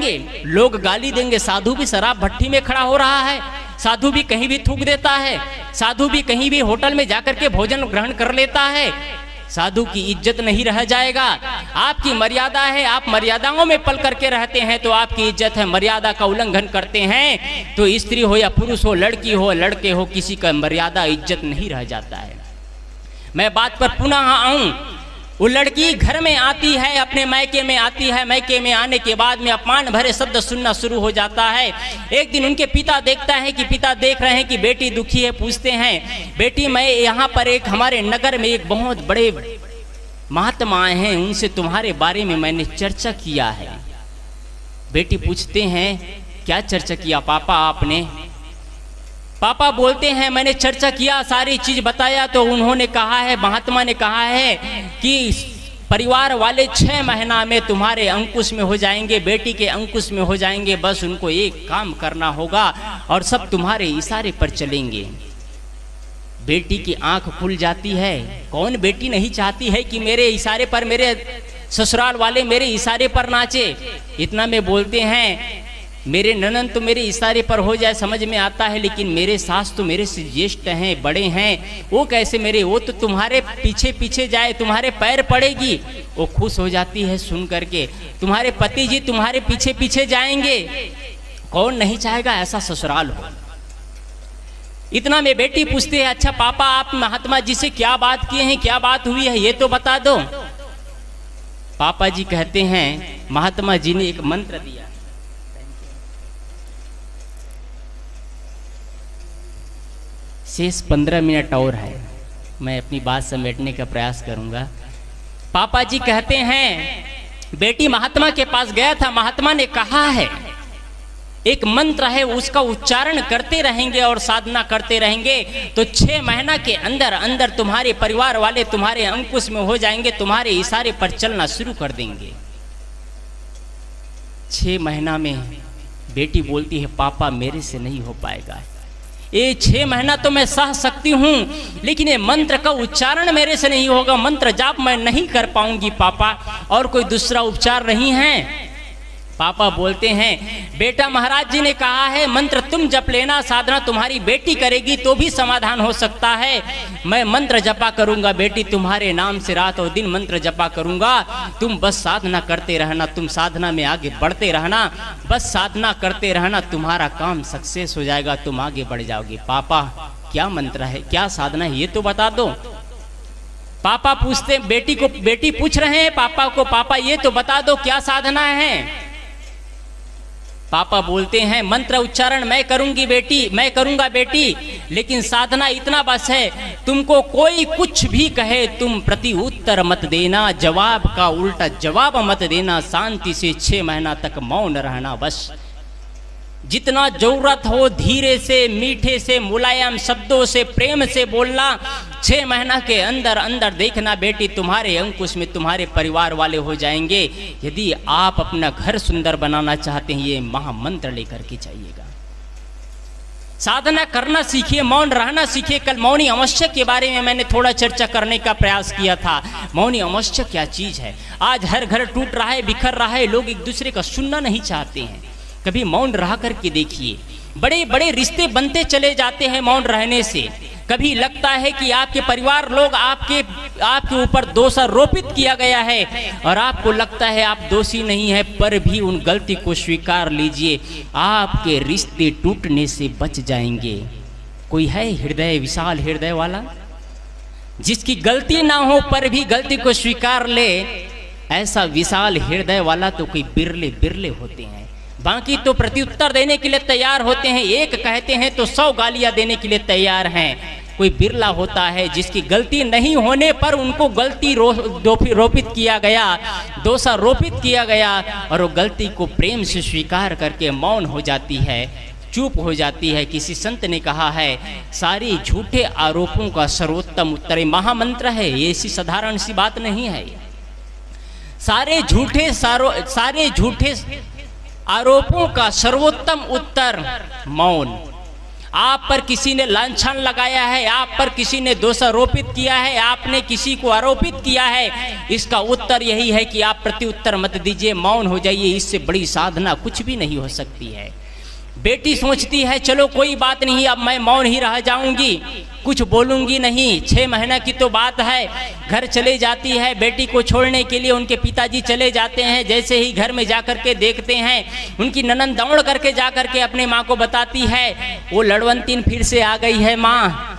लोग गाली देंगे। साधु भी शराब भट्टी में खड़ा हो रहा है, साधु भी कहीं भी थूक देता है, साधु भी कहीं भी होटल में जाकर के भोजन ग्रहण कर लेता है। साधु की इज्जत नहीं रह जाएगा। आपकी मर्यादा है, आप मर्यादाओं में पल करके रहते हैं तो आपकी इज्जत है। मर्यादा का उल्लंघन करते हैं तो स्त्री हो या पुरुष हो, लड़की हो लड़के हो, किसी का मर्यादा इज्जत नहीं रह जाता है। मैं बात पर पुनः आऊं, वो लड़की घर में आती है, अपने मायके में आती है, मायके में आने के बाद में अपमान भरे शब्द सुनना शुरू हो जाता है। एक दिन उनके पिता देखता है कि पिता देख रहे हैं कि बेटी दुखी है, पूछते हैं बेटी मैं यहाँ पर एक हमारे नगर में एक बहुत बड़े महात्मा आए हैं, उनसे तुम्हारे बारे में मैंने चर्चा किया है। बेटी पूछते हैं क्या चर्चा किया पापा आपने? पापा बोलते हैं मैंने चर्चा किया, सारी चीज बताया, तो उन्होंने कहा है, महात्मा ने कहा है कि परिवार वाले 6 महीना में तुम्हारे अंकुश में हो जाएंगे, बेटी के अंकुश में हो जाएंगे। बस उनको एक काम करना होगा और सब तुम्हारे इशारे पर चलेंगे। बेटी की आंख खुल जाती है। कौन बेटी नहीं चाहती है कि मेरे इशारे पर, मेरे ससुराल वाले मेरे इशारे पर नाचे? इतना में बोलते हैं मेरे ननद तो मेरे इशारे पर हो जाए समझ में आता है, लेकिन मेरे सास तो मेरे से ज्येष्ठ हैं, बड़े हैं, वो कैसे मेरे, वो तो तुम्हारे पीछे पीछे जाए, तुम्हारे पैर पड़ेगी। वो खुश हो जाती है सुन करके, तुम्हारे पति जी तुम्हारे पीछे पीछे जाएंगे। कौन नहीं चाहेगा ऐसा ससुराल हो? इतना में बेटी पूछती है अच्छा पापा आप महात्मा जी से क्या बात किए हैं, क्या बात हुई है, ये तो बता दो। पापा जी कहते हैं महात्मा जी ने एक मंत्र दिया। शेष 15 मिनट और है, मैं अपनी बात समेटने का प्रयास करूंगा। पापा जी कहते हैं बेटी महात्मा के पास गया था, महात्मा ने कहा है एक मंत्र है, उसका उच्चारण करते रहेंगे और साधना करते रहेंगे तो 6 महीना के अंदर अंदर तुम्हारे परिवार वाले तुम्हारे अंकुश में हो जाएंगे, तुम्हारे इशारे पर चलना शुरू कर देंगे। 6 महीना में बेटी बोलती है पापा मेरे से नहीं हो पाएगा, ये 6 महीना तो मैं सह सकती हूँ, लेकिन ये मंत्र का उच्चारण मेरे से नहीं होगा, मंत्र जाप मैं नहीं कर पाऊंगी पापा, और कोई दूसरा उपचार नहीं है। पापा बोलते हैं बेटा महाराज जी ने कहा है मंत्र तुम जप लेना, साधना तुम्हारी बेटी करेगी तो भी समाधान हो सकता है। मैं मंत्र जपा करूंगा बेटी, तुम्हारे नाम से रात और दिन मंत्र जपा करूंगा, तुम बस साधना करते रहना, तुम साधना में आगे बढ़ते रहना, बस साधना करते रहना, तुम्हारा काम सक्सेस हो जाएगा, तुम आगे बढ़ जाओगे। पापा क्या मंत्र है, क्या साधना है, ये तो बता दो। पापा पूछते, बेटी पूछ रहे हैं पापा को, पापा ये तो बता दो क्या साधना है। पापा बोलते हैं मंत्र उच्चारण मैं करूंगी बेटी, मैं करूंगा बेटी, लेकिन साधना इतना बस है, तुमको कोई कुछ भी कहे तुम प्रति उत्तर मत देना, जवाब का उल्टा जवाब मत देना, शांति से 6 महीना तक मौन रहना बस। जितना जरूरत हो धीरे से, मीठे से, मुलायम शब्दों से, प्रेम से बोलना। 6 महीना के अंदर अंदर देखना बेटी तुम्हारे अंकुश में तुम्हारे परिवार वाले हो जाएंगे। यदि आप अपना घर सुंदर बनाना चाहते हैं, ये महामंत्र लेकर के जाइएगा। साधना करना सीखिए, मौन रहना सीखिए। कल मौनी अमावस्या के बारे में मैंने थोड़ा चर्चा करने का प्रयास किया था। मौनी अमावस्या क्या चीज है। आज हर घर टूट रहा है, बिखर रहा है, लोग एक दूसरे का सुनना नहीं चाहते हैं। कभी मौन रहा करके देखिए, बड़े बड़े रिश्ते बनते चले जाते हैं मौन रहने से। कभी लगता है कि आपके परिवार लोग आपके ऊपर दोषारोपित किया गया है और आपको लगता है आप दोषी नहीं है, पर भी उन गलती को स्वीकार लीजिए, आपके रिश्ते टूटने से बच जाएंगे। कोई है हृदय, विशाल हृदय वाला, जिसकी गलती ना हो पर भी गलती को स्वीकार ले? ऐसा विशाल हृदय वाला तो कोई बिरले बिरले होते हैं। बाकी तो प्रत्युत्तर देने के लिए तैयार होते हैं, एक कहते हैं तो 100 गालियां देने के लिए तैयार हैं। कोई बिरला होता है जिसकी गलती नहीं होने पर उनको गलती रोपित किया गया, दोषारोपित किया गया, और वो गलती को प्रेम से स्वीकार करके मौन हो जाती है, चुप हो जाती है। किसी संत ने कहा है, सारे झूठे आरोपों का सर्वोत्तम उत्तर महामंत्र है। ये ऐसी साधारण सी बात नहीं है। सारे झूठे आरोपों का सर्वोत्तम उत्तर मौन। आप पर किसी ने लांछन लगाया है, आप पर किसी ने दोषारोपित किया है, आपने किसी को आरोपित किया है, इसका उत्तर यही है कि आप प्रत्युत्तर मत दीजिए, मौन हो जाइए। इससे बड़ी साधना कुछ भी नहीं हो सकती है। बेटी सोचती है चलो कोई बात नहीं, अब मैं मौन ही रह जाऊंगी, कुछ बोलूंगी नहीं। 6 महीना की तो बात है। घर चले जाती है बेटी को छोड़ने के लिए, उनके पिताजी चले जाते हैं। जैसे ही घर में जाकर के देखते हैं, उनकी ननद दौड़ करके जाकर के अपने माँ को बताती है, वो लड़वंतीन फिर से आ गई है माँ।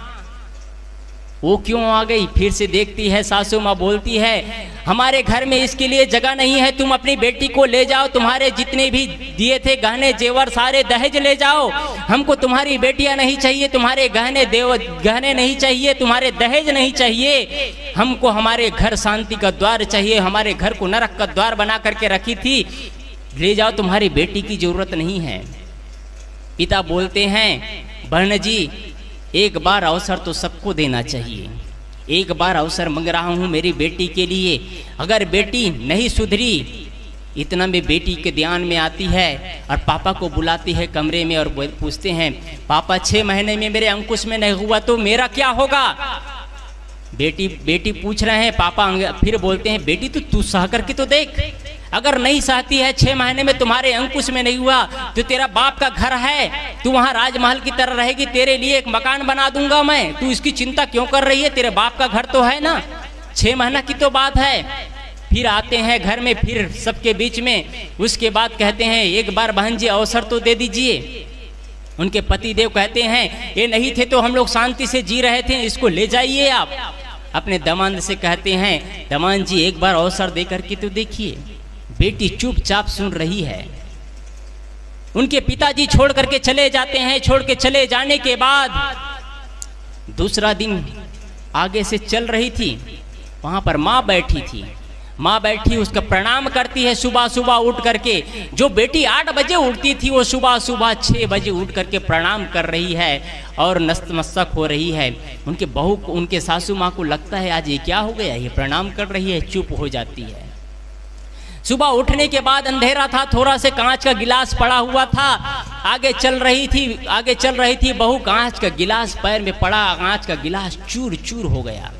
वो क्यों आ गई? फिर से देखती है, सासू माँ बोलती है, हमारे घर में इसके लिए जगह नहीं है, तुम अपनी बेटी को ले जाओ, तुम्हारे जितने भी दिए थे गहने जेवर सारे दहेज ले जाओ, हमको तुम्हारी बेटियां नहीं चाहिए, तुम्हारे गहने नहीं चाहिए, तुम्हारे दहेज नहीं चाहिए, हमको हमारे घर शांति का द्वार चाहिए, हमारे घर को नरक का द्वार बना करके रखी थी, ले जाओ, तुम्हारी बेटी की जरूरत नहीं है। पिता बोलते हैं, बहन जी एक बार अवसर तो सबको देना चाहिए, एक बार अवसर मांग रहा हूँ मेरी बेटी के लिए। अगर बेटी नहीं सुधरी, इतना में बेटी के ध्यान में आती है और पापा को बुलाती है कमरे में और पूछते हैं, पापा 6 महीने में मेरे अंकुश में नहीं हुआ तो मेरा क्या होगा? बेटी पूछ रहे हैं, पापा फिर बोलते हैं, बेटी तू सह करके तो देख, अगर नहीं सहती है, 6 महीने में तुम्हारे अंकुश में नहीं हुआ तो तेरा बाप का घर है, तू वहाँ राजमहल की तरह रहेगी, तेरे लिए एक मकान बना दूंगा मैं, तू इसकी चिंता क्यों कर रही है? तेरे बाप का घर तो है ना, 6 महीना की तो बात है। फिर आते हैं घर में, फिर सबके बीच में, उसके बाद कहते हैं, एक बार बहन जी अवसर तो दे दीजिए। उनके पतिदेव कहते हैं, ये नहीं थे तो हम लोग शांति से जी रहे थे, इसको ले जाइए आप। अपने दामाद से कहते हैं, दामाद जी एक बार अवसर दे करके तो देखिए। बेटी चुपचाप सुन रही है। उनके पिताजी छोड़ करके चले जाते हैं। छोड़ के चले जाने के बाद दूसरा दिन आगे से चल रही थी, वहां पर माँ बैठी थी। माँ बैठी उसका प्रणाम करती है सुबह सुबह उठ करके। जो बेटी 8 बजे उठती थी, वो सुबह सुबह 6 बजे उठ करके प्रणाम कर रही है और नतमस्तक हो रही है। उनके बहू को, उनके सासू माँ को लगता है आज ये क्या हो गया, ये प्रणाम कर रही है, चुप हो जाती है। सुबह उठने के बाद अंधेरा था, थोड़ा से कांच का गिलास पड़ा हुआ था, आगे चल रही थी बहू, कांच का गिलास पैर में पड़ा, कांच का गिलास चूर चूर हो गया।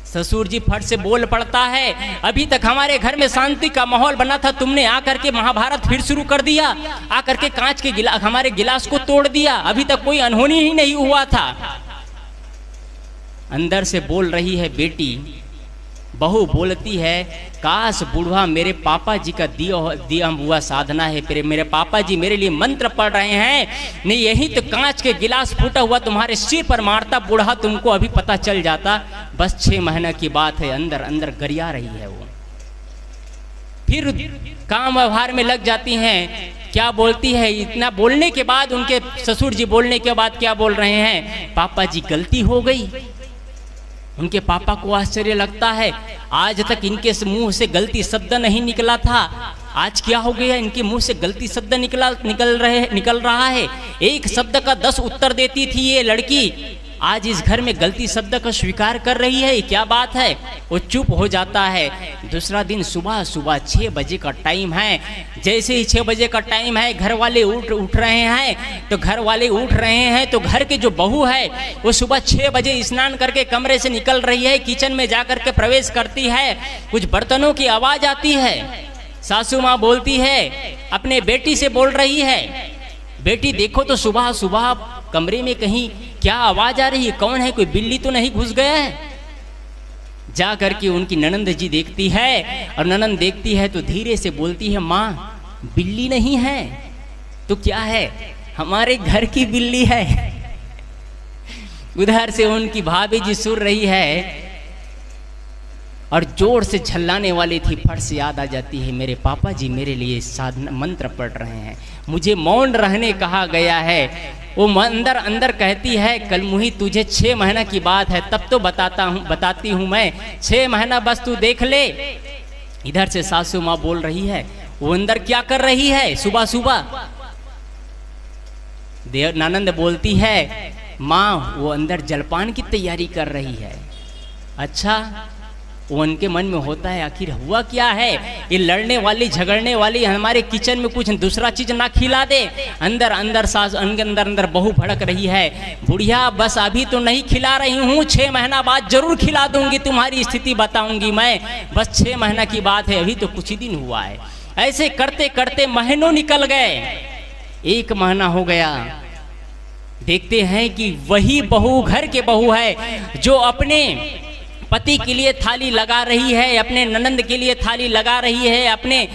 ससुर जी फट से बोल पड़ता है, अभी तक हमारे घर में शांति का माहौल बना था, तुमने आकर के महाभारत फिर शुरू कर दिया, आकर के कांच के गिलास, हमारे गिलास को तोड़ दिया, अभी तक कोई अनहोनी ही नहीं हुआ था। अंदर से बोल रही है बेटी, बहू बोलती है, काश बूढ़ा मेरे पापा जी का दिया हुआ साधना है, मेरे पापा जी मेरे लिए मंत्र पढ़ रहे हैं, नहीं यही तो कांच के गिलास फूटा हुआ तुम्हारे सिर पर मारता बूढ़ा, तुमको अभी पता चल जाता। बस 6 महीना की बात है, अंदर अंदर गरिया रही है वो। फिर काम व्यवहार में लग जाती हैं। क्या बोलती है, इतना बोलने के बाद, उनके ससुर जी बोलने के बाद क्या बोल रहे हैं, पापा जी गलती हो गई। उनके पापा को आश्चर्य लगता है, आज तक इनके मुंह से गलती शब्द नहीं निकला था, आज क्या हो गया, इनके मुंह से गलती शब्द निकल रहा है। एक शब्द का 10 उत्तर देती थी ये लड़की, आज इस घर में गलती शब्द का स्वीकार कर रही है, क्या बात है। वो चुप हो जाता है। दूसरा दिन सुबह 6 बजे का टाइम है। जैसे ही 6 बजे का टाइम है, घर वाले उठ रहे हैं। तो तो घर के जो बहू है वो सुबह 6 बजे स्नान करके कमरे से निकल रही है, किचन में जाकर के प्रवेश करती है। कुछ बर्तनों की आवाज आती है। सासू माँ बोलती है, अपने बेटी से बोल रही है, बेटी देखो तो सुबह सुबह कमरे में कहीं क्या आवाज आ रही है, कौन है, कोई बिल्ली तो नहीं घुस गया है। जा करके उनकी ननंद जी देखती है, और ननंद देखती है तो धीरे से बोलती है, माँ बिल्ली नहीं है तो क्या है, हमारे घर की बिल्ली है। उधर से उनकी भाभी जी सुन रही है और जोर से झल्लाने वाली थी। फट से याद आ जाती है, मेरे पापा जी मेरे लिए साधना मंत्र पढ़ रहे हैं, मुझे मौन रहने कहा गया है। वो अंदर अंदर कहती है, कल मुही तुझे 6 महीना की बात है, तब तो बताती हूँ मैं, 6 महीना बस तू देख ले। इधर से सासू माँ बोल रही है, वो अंदर क्या कर रही है सुबह सुबह। ननंद बोलती है, माँ वो अंदर जलपान की तैयारी कर रही है। अच्छा, वो उनके मन में होता है, आखिर हुआ क्या है, ये लड़ने वाली झगड़ने वाली हमारे किचन में कुछ दूसरा चीज ना खिला दे। अंदर अंदर सास अंदर बहू भड़क रही है, बुढ़िया बस अभी तो नहीं खिला रही हूँ, 6 महीना बाद जरूर खिला दूंगी, तुम्हारी स्थिति बताऊंगी मैं, बस 6 महीना की बात है, अभी तो कुछ ही दिन हुआ है। ऐसे करते करते महीनों निकल गए। 1 महीना हो गया। देखते हैं कि वही बहू घर के बहू है जो अपने पति के लिए थाली लगा रही है, अपने ननंद के लिए थाली लगा रही है, अपने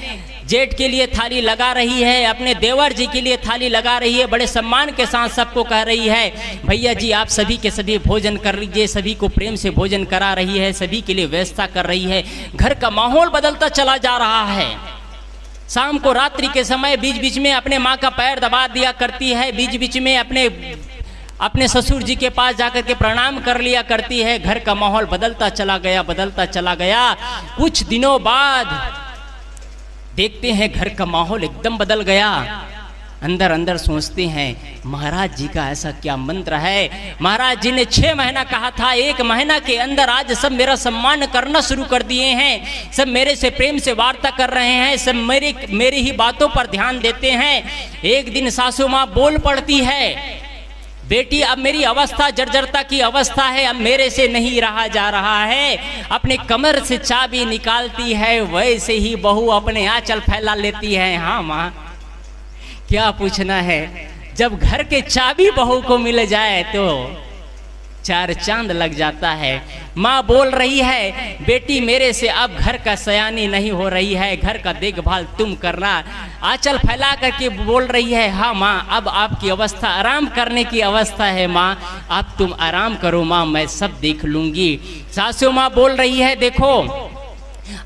जेठ के लिए थाली लगा रही है, अपने देवर जी के लिए थाली लगा रही है। बड़े सम्मान के साथ सबको कह रही है, भैया जी आप सभी के सभी भोजन कर लीजिए, सभी को प्रेम से भोजन करा रही है, सभी के लिए व्यवस्था कर रही है। घर का माहौल बदलता चला जा रहा है। शाम को रात्रि के समय बीच बीच में अपने माँ का पैर दबा दिया करती है, बीच बीच में अपने ससुर जी के पास जाकर के प्रणाम कर लिया करती है। घर का माहौल बदलता चला गया। कुछ दिनों बाद देखते हैं घर का माहौल एकदम बदल गया। अंदर अंदर सोचते हैं, महाराज जी का ऐसा क्या मंत्र है, महाराज जी ने 6 महीना कहा था, 1 महीना के अंदर आज सब मेरा सम्मान करना शुरू कर दिए हैं, सब मेरे से प्रेम से वार्ता कर रहे हैं, सब मेरी ही बातों पर ध्यान देते हैं। एक दिन सासू माँ बोल पड़ती है, बेटी अब मेरी अवस्था जर्जरता की अवस्था है, अब मेरे से नहीं रहा जा रहा है। अपने कमर से चाबी निकालती है, वैसे ही बहू अपने आंचल फैला लेती है। हाँ माँ, क्या पूछना है, जब घर के चाबी बहू को मिल जाए तो 4 चांद लग जाता है। माँ बोल रही है, बेटी मेरे से अब घर का सयानी नहीं हो रही है, घर का देखभाल तुम करना। आंचल फैला करके बोल रही है, हाँ माँ अब आपकी अवस्था आराम करने की अवस्था है माँ, अब तुम आराम करो माँ, मैं सब देख लूंगी। सासू माँ बोल रही है, देखो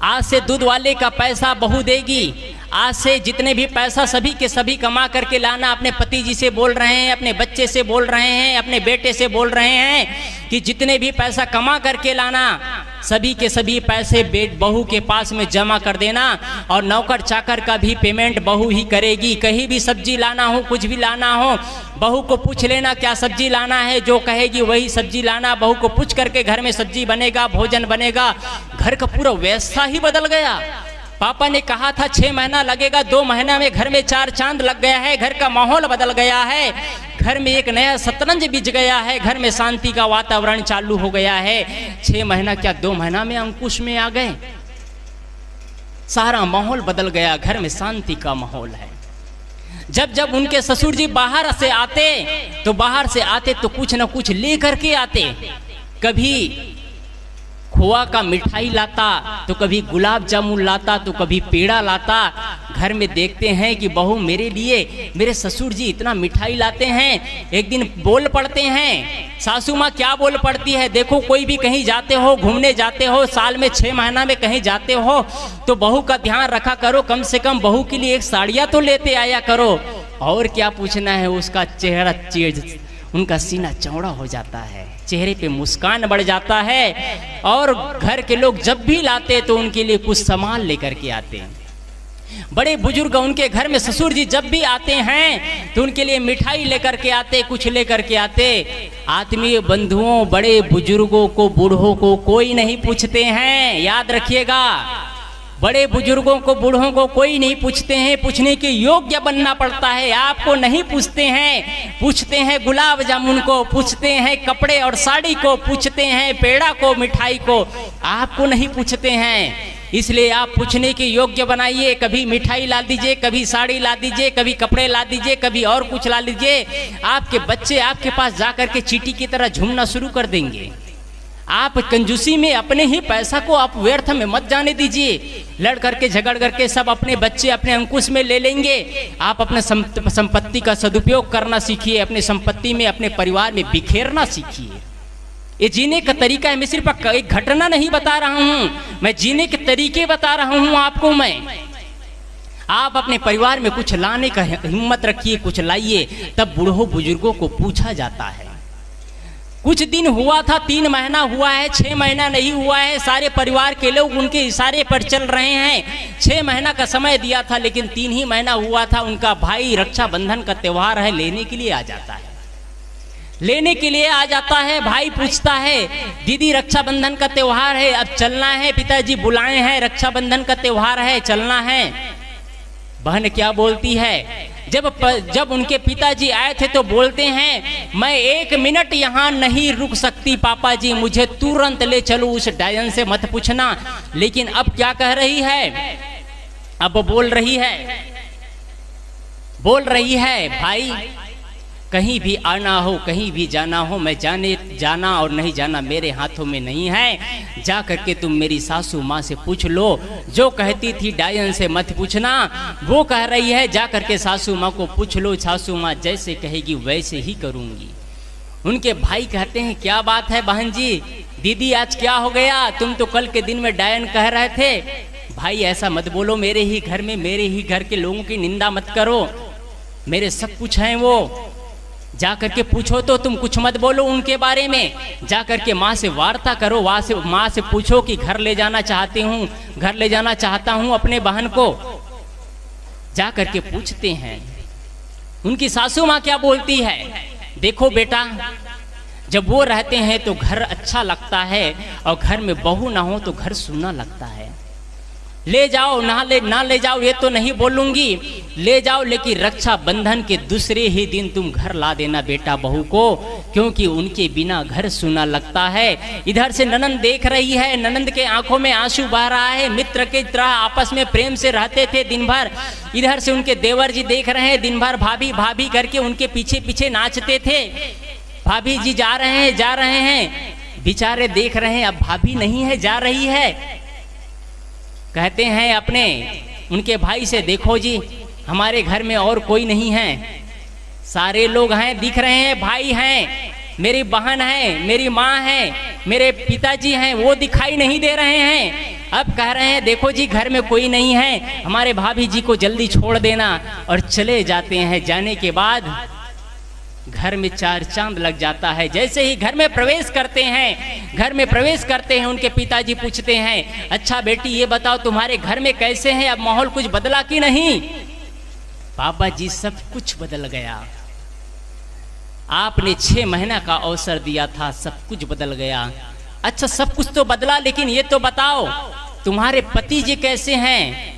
आज से दूध वाले का पैसा बहू देगी, आज से जितने भी पैसा सभी के सभी कमा करके लाना। अपने पति जी से बोल रहे हैं, अपने बच्चे से बोल रहे हैं, अपने बेटे से बोल रहे हैं कि जितने भी पैसा कमा करके लाना, सभी के सभी पैसे बहू के पास में जमा कर देना। और नौकर चाकर का भी पेमेंट बहू ही करेगी। कहीं भी सब्जी लाना हो, कुछ भी लाना हो, बहू को पूछ लेना क्या सब्जी लाना है, जो कहेगी वही सब्जी लाना। बहू को पूछ करके घर में सब्जी बनेगा, भोजन बनेगा। घर का पूरा व्यवस्था ही बदल गया। पापा ने कहा था 6 महीना लगेगा, 2 महीना में घर में 4 चांद लग गया है, घर का माहौल बदल गया है, घर में एक नया शतरंज बिछ गया है, घर में शांति का वातावरण चालू हो गया है। 6 महीना क्या 2 महीना में अंकुश में आ गए, सारा माहौल बदल गया, घर में शांति का माहौल है। जब जब उनके ससुर जी बाहर से आते तो कुछ न कुछ ले करके आते। कभी खोआ का मिठाई लाता, तो कभी गुलाब जामुन लाता, तो कभी पेड़ा लाता। घर में देखते हैं कि बहू मेरे लिए, मेरे ससुर जी इतना मिठाई लाते हैं। एक दिन बोल पड़ते हैं, सासू माँ क्या बोल पड़ती है, देखो कोई भी कहीं जाते हो, घूमने जाते हो, साल में 6 महीना में कहीं जाते हो, तो बहू का ध्यान रखा करो, कम से कम बहू के लिए एक साड़ियाँ तो लेते आया करो। और क्या पूछना है, उसका चेहरा उनका सीना चौड़ा हो जाता है, चेहरे पे मुस्कान बढ़ जाता है। और घर के लोग जब भी लाते तो उनके लिए कुछ सामान लेकर के आते हैं। बड़े बुजुर्ग उनके घर में ससुर जी जब भी आते हैं तो उनके लिए मिठाई लेकर के आते, कुछ लेकर के आते। आत्मीय बंधुओं, बड़े बुजुर्गों को, बूढ़ों को कोई नहीं पूछते हैं, याद रखिएगा। बड़े बुजुर्गों को, बूढ़ों को कोई नहीं पूछते हैं, पूछने के योग्य बनना पड़ता है। आपको नहीं पूछते हैं, पूछते हैं गुलाब जामुन को, पूछते हैं कपड़े और साड़ी को, पूछते हैं पेड़ा को, मिठाई को, आपको नहीं पूछते हैं। इसलिए आप पूछने के योग्य बनाइए। कभी मिठाई ला दीजिए, कभी साड़ी ला दीजिए, कभी कपड़े ला दीजिए, कभी और कुछ ला लीजिए। आपके बच्चे आपके पास जाकर के चींटी की तरह झूमना शुरू कर देंगे। आप कंजूसी में अपने ही पैसा को आप व्यर्थ में मत जाने दीजिए। लड़ करके झगड़ करके सब अपने बच्चे अपने अंकुश में ले लेंगे। आप अपने संपत्ति का सदुपयोग करना सीखिए, अपने संपत्ति में, अपने परिवार में बिखेरना सीखिए। ये जीने का तरीका है। मैं सिर्फ एक घटना नहीं बता रहा हूँ, मैं जीने के तरीके बता रहा हूँ आपको। मैं आप अपने परिवार में कुछ लाने का हिम्मत रखिए, कुछ लाइए, तब बूढ़ों बुजुर्गों को पूछा जाता है। कुछ दिन हुआ था, 3 महीना हुआ है, 6 महीना नहीं हुआ है, सारे परिवार के लोग उनके इशारे पर चल रहे हैं। 6 महीना का समय दिया था, लेकिन 3 ही महीना हुआ था। उनका भाई, रक्षाबंधन का त्योहार है, लेने के लिए आ जाता है। लेने के लिए आ जाता है। भाई पूछता है, दीदी रक्षाबंधन का त्योहार है, अब चलना है, पिताजी बुलाए हैं, रक्षाबंधन का त्योहार है, चलना है। बहन क्या बोलती है, जब उनके पिताजी आए थे तो बोलते हैं, मैं 1 मिनट यहाँ नहीं रुक सकती पापा जी, मुझे तुरंत ले चलो, उस डायन से मत पूछना। लेकिन अब क्या कह रही है, अब बोल रही है भाई कहीं भी आना हो, कहीं भी जाना हो, मैं जाना और नहीं जाना मेरे हाथों में नहीं है। जा करके तुम मेरी सासू माँ से पूछ लो, जो कहती थी डायन से मत पूछना, वो कह रही है जा करके सासू माँ को पूछ लो, सासू माँ जैसे कहेगी वैसे ही करूँगी। उनके भाई कहते हैं, क्या बात है बहन जी, दीदी आज क्या हो गया, तुम तो कल के दिन में डायन कह रहे थे। भाई ऐसा मत बोलो, मेरे ही घर में, मेरे ही घर के लोगों की निंदा मत करो, मेरे सब कुछ हैं वो। जा करके पूछो, तो तुम कुछ मत बोलो उनके बारे में, जा करके माँ से वार्ता करो, माँ से पूछो कि घर ले जाना चाहता हूँ अपने बहन को। जा करके पूछते हैं। उनकी सासू माँ क्या बोलती है, देखो बेटा, जब वो रहते हैं तो घर अच्छा लगता है, और घर में बहू ना हो तो घर सूना लगता है। ले जाओ, ना ले जाओ ये तो नहीं बोलूंगी, ले जाओ, लेकिन रक्षाबंधन के दूसरे ही दिन तुम घर ला देना बेटा बहू को, क्योंकि उनके बिना घर सूना लगता है। इधर से ननंद देख रही है, ननंद के आंखों में आंसू बह रहा है। मित्र के तरह आपस में प्रेम से रहते थे दिन भर। इधर से उनके देवर जी देख रहे हैं, दिन भर भाभी भाभी करके उनके पीछे पीछे नाचते थे। भाभी जी जा रहे हैं, बेचारे देख रहे हैं, अब भाभी नहीं है, जा रही है। कहते हैं अपने उनके भाई से, देखो जी हमारे घर में और कोई नहीं है, सारे लोग हैं, दिख रहे हैं, भाई हैं, मेरी बहन है, मेरी माँ है, मेरे पिताजी हैं, वो दिखाई नहीं दे रहे हैं। अब कह रहे हैं देखो जी घर में कोई नहीं है, हमारे भाभी जी को जल्दी छोड़ देना, और चले जाते हैं। जाने के बाद घर में 4 चांद लग जाता है। जैसे ही घर में प्रवेश करते हैं, उनके पिताजी पूछते हैं, अच्छा बेटी ये बताओ तुम्हारे घर में कैसे हैं, अब माहौल कुछ बदला कि नहीं। पापा जी सब कुछ बदल गया, आपने 6 महीना का अवसर दिया था, सब कुछ बदल गया। अच्छा सब कुछ तो बदला, लेकिन ये तो बताओ तुम्हारे पति जी कैसे हैं,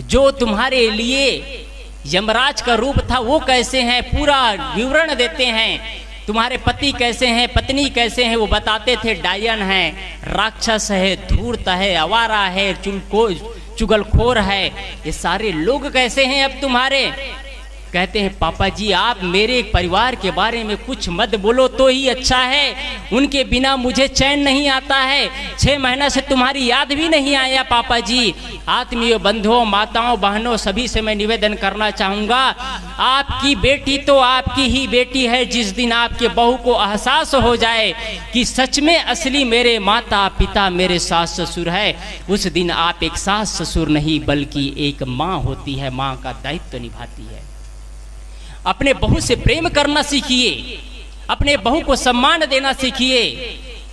जो तुम्हारे लिए यमराज का रूप था वो कैसे हैं, पूरा विवरण देते हैं। तुम्हारे पति कैसे हैं, पत्नी कैसे हैं, वो बताते थे डायन है, राक्षस है, धूर्त है, आवारा है, चुगलखोर है। ये सारे लोग कैसे हैं अब तुम्हारे। कहते हैं पापा जी आप मेरे परिवार के बारे में कुछ मत बोलो तो ही अच्छा है, उनके बिना मुझे चैन नहीं आता है। 6 महीना से तुम्हारी याद भी नहीं आया पापा जी। आत्मीय बंधुओं, माताओं, बहनों, सभी से मैं निवेदन करना चाहूँगा, आपकी बेटी तो आपकी ही बेटी है। जिस दिन आपके बहू को एहसास हो जाए कि सच में असली मेरे माता पिता मेरे सास ससुर है, उस दिन आप एक सास ससुर नहीं बल्कि एक माँ होती है, माँ का दायित्व निभाती है। अपने बहू से प्रेम करना सीखिए, अपने बहू को सम्मान देना सीखिए।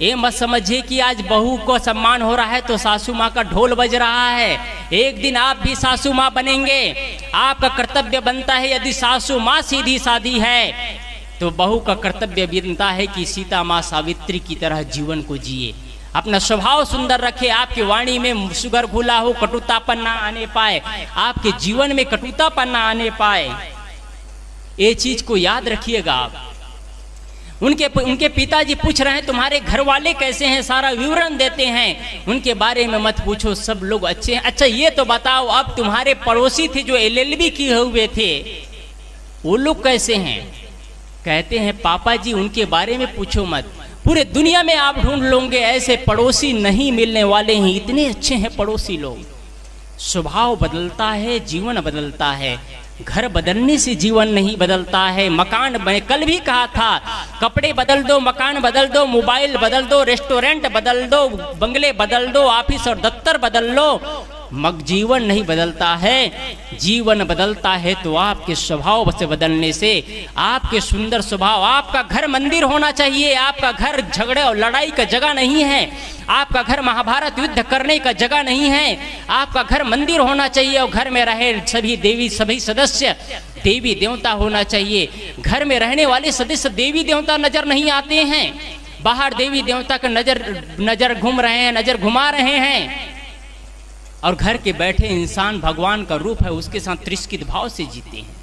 ये मत समझिए कि आज बहू को सम्मान हो रहा है तो सासू माँ का ढोल बज रहा है। एक दिन आप भी सासू माँ बनेंगे। आपका कर्तव्य बनता है, यदि सासू माँ सीधी सादी है तो बहू का कर्तव्य बनता है कि सीता माँ सावित्री की तरह जीवन को जिए, अपना स्वभाव सुंदर रखे, आपकी वाणी में सुगर घुला हो, कटुतापन ना आने पाए, आपके जीवन में कटुतापन ना आने पाए। ये चीज को याद रखिएगा आप। उनके पिताजी पूछ रहे हैं तुम्हारे घर वाले कैसे हैं, सारा विवरण देते हैं। उनके बारे में मत पूछो, सब लोग अच्छे हैं। अच्छा ये तो बताओ, अब तुम्हारे पड़ोसी थे जो LLB किए हुए थे, वो लोग कैसे हैं? कहते हैं पापा जी उनके बारे में पूछो मत, पूरे दुनिया में आप ढूंढ लोगे ऐसे पड़ोसी नहीं मिलने वाले हैं। इतने अच्छे हैं पड़ोसी लोग। स्वभाव बदलता है, जीवन बदलता है। घर बदलने से जीवन नहीं बदलता है। मकान, मैंने कल भी कहा था, कपड़े बदल दो, मकान बदल दो, मोबाइल बदल दो, रेस्टोरेंट बदल दो, बंगले बदल दो, ऑफिस और दफ्तर बदल लो, मगर जीवन नहीं बदलता है। जीवन बदलता है तो आपके स्वभाव से बदलने से, आपके सुंदर स्वभाव। आपका घर मंदिर होना चाहिए। आपका घर झगड़े और लड़ाई का जगह नहीं है। आपका घर महाभारत युद्ध करने का जगह नहीं है। आपका घर मंदिर होना चाहिए और घर में रहे सभी सदस्य देवी देवता होना चाहिए। घर में रहने वाले सदस्य देवी देवता नजर नहीं आते हैं, बाहर देवी देवता का नजर घूम रहे हैं, नजर घुमा रहे हैं। और घर के बैठे इंसान भगवान का रूप है, उसके साथ त्रिस्कित भाव से जीते हैं।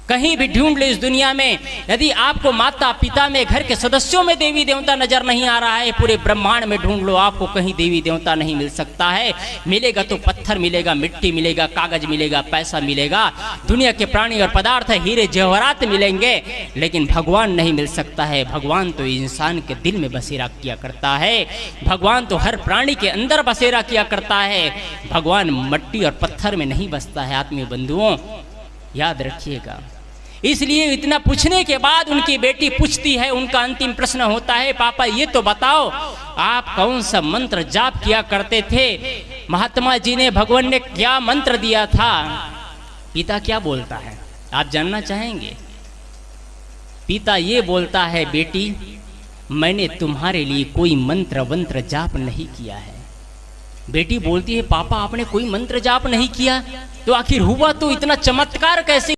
कहीं भी ढूंढ लो इस दुनिया में, यदि आपको माता पिता में, घर के सदस्यों में देवी देवता नजर नहीं आ रहा है, पूरे ब्रह्मांड में ढूंढ लो, आपको कहीं देवी देवता नहीं मिल सकता है। मिलेगा तो पत्थर मिलेगा, मिट्टी मिलेगा, कागज मिलेगा, पैसा मिलेगा, दुनिया के प्राणी और पदार्थ, हीरे जवाहरात मिलेंगे, लेकिन भगवान नहीं मिल सकता है। भगवान तो इंसान के दिल में बसेरा किया करता है। भगवान तो हर प्राणी के अंदर बसेरा किया करता है। भगवान मट्टी और पत्थर में नहीं बसता है। आत्मीय बंधुओं याद रखिएगा। इसलिए इतना पूछने के बाद उनकी बेटी पूछती है, उनका अंतिम प्रश्न होता है, पापा ये तो बताओ आप कौन सा मंत्र जाप किया करते थे? महात्मा जी ने, भगवान ने क्या मंत्र दिया था? पिता क्या बोलता है आप जानना चाहेंगे? पिता ये बोलता है, बेटी मैंने तुम्हारे लिए कोई मंत्र जाप नहीं किया है। बेटी बोलती है, पापा आपने कोई मंत्र जाप नहीं किया, तो आखिर हुआ तो इतना चमत्कार कैसे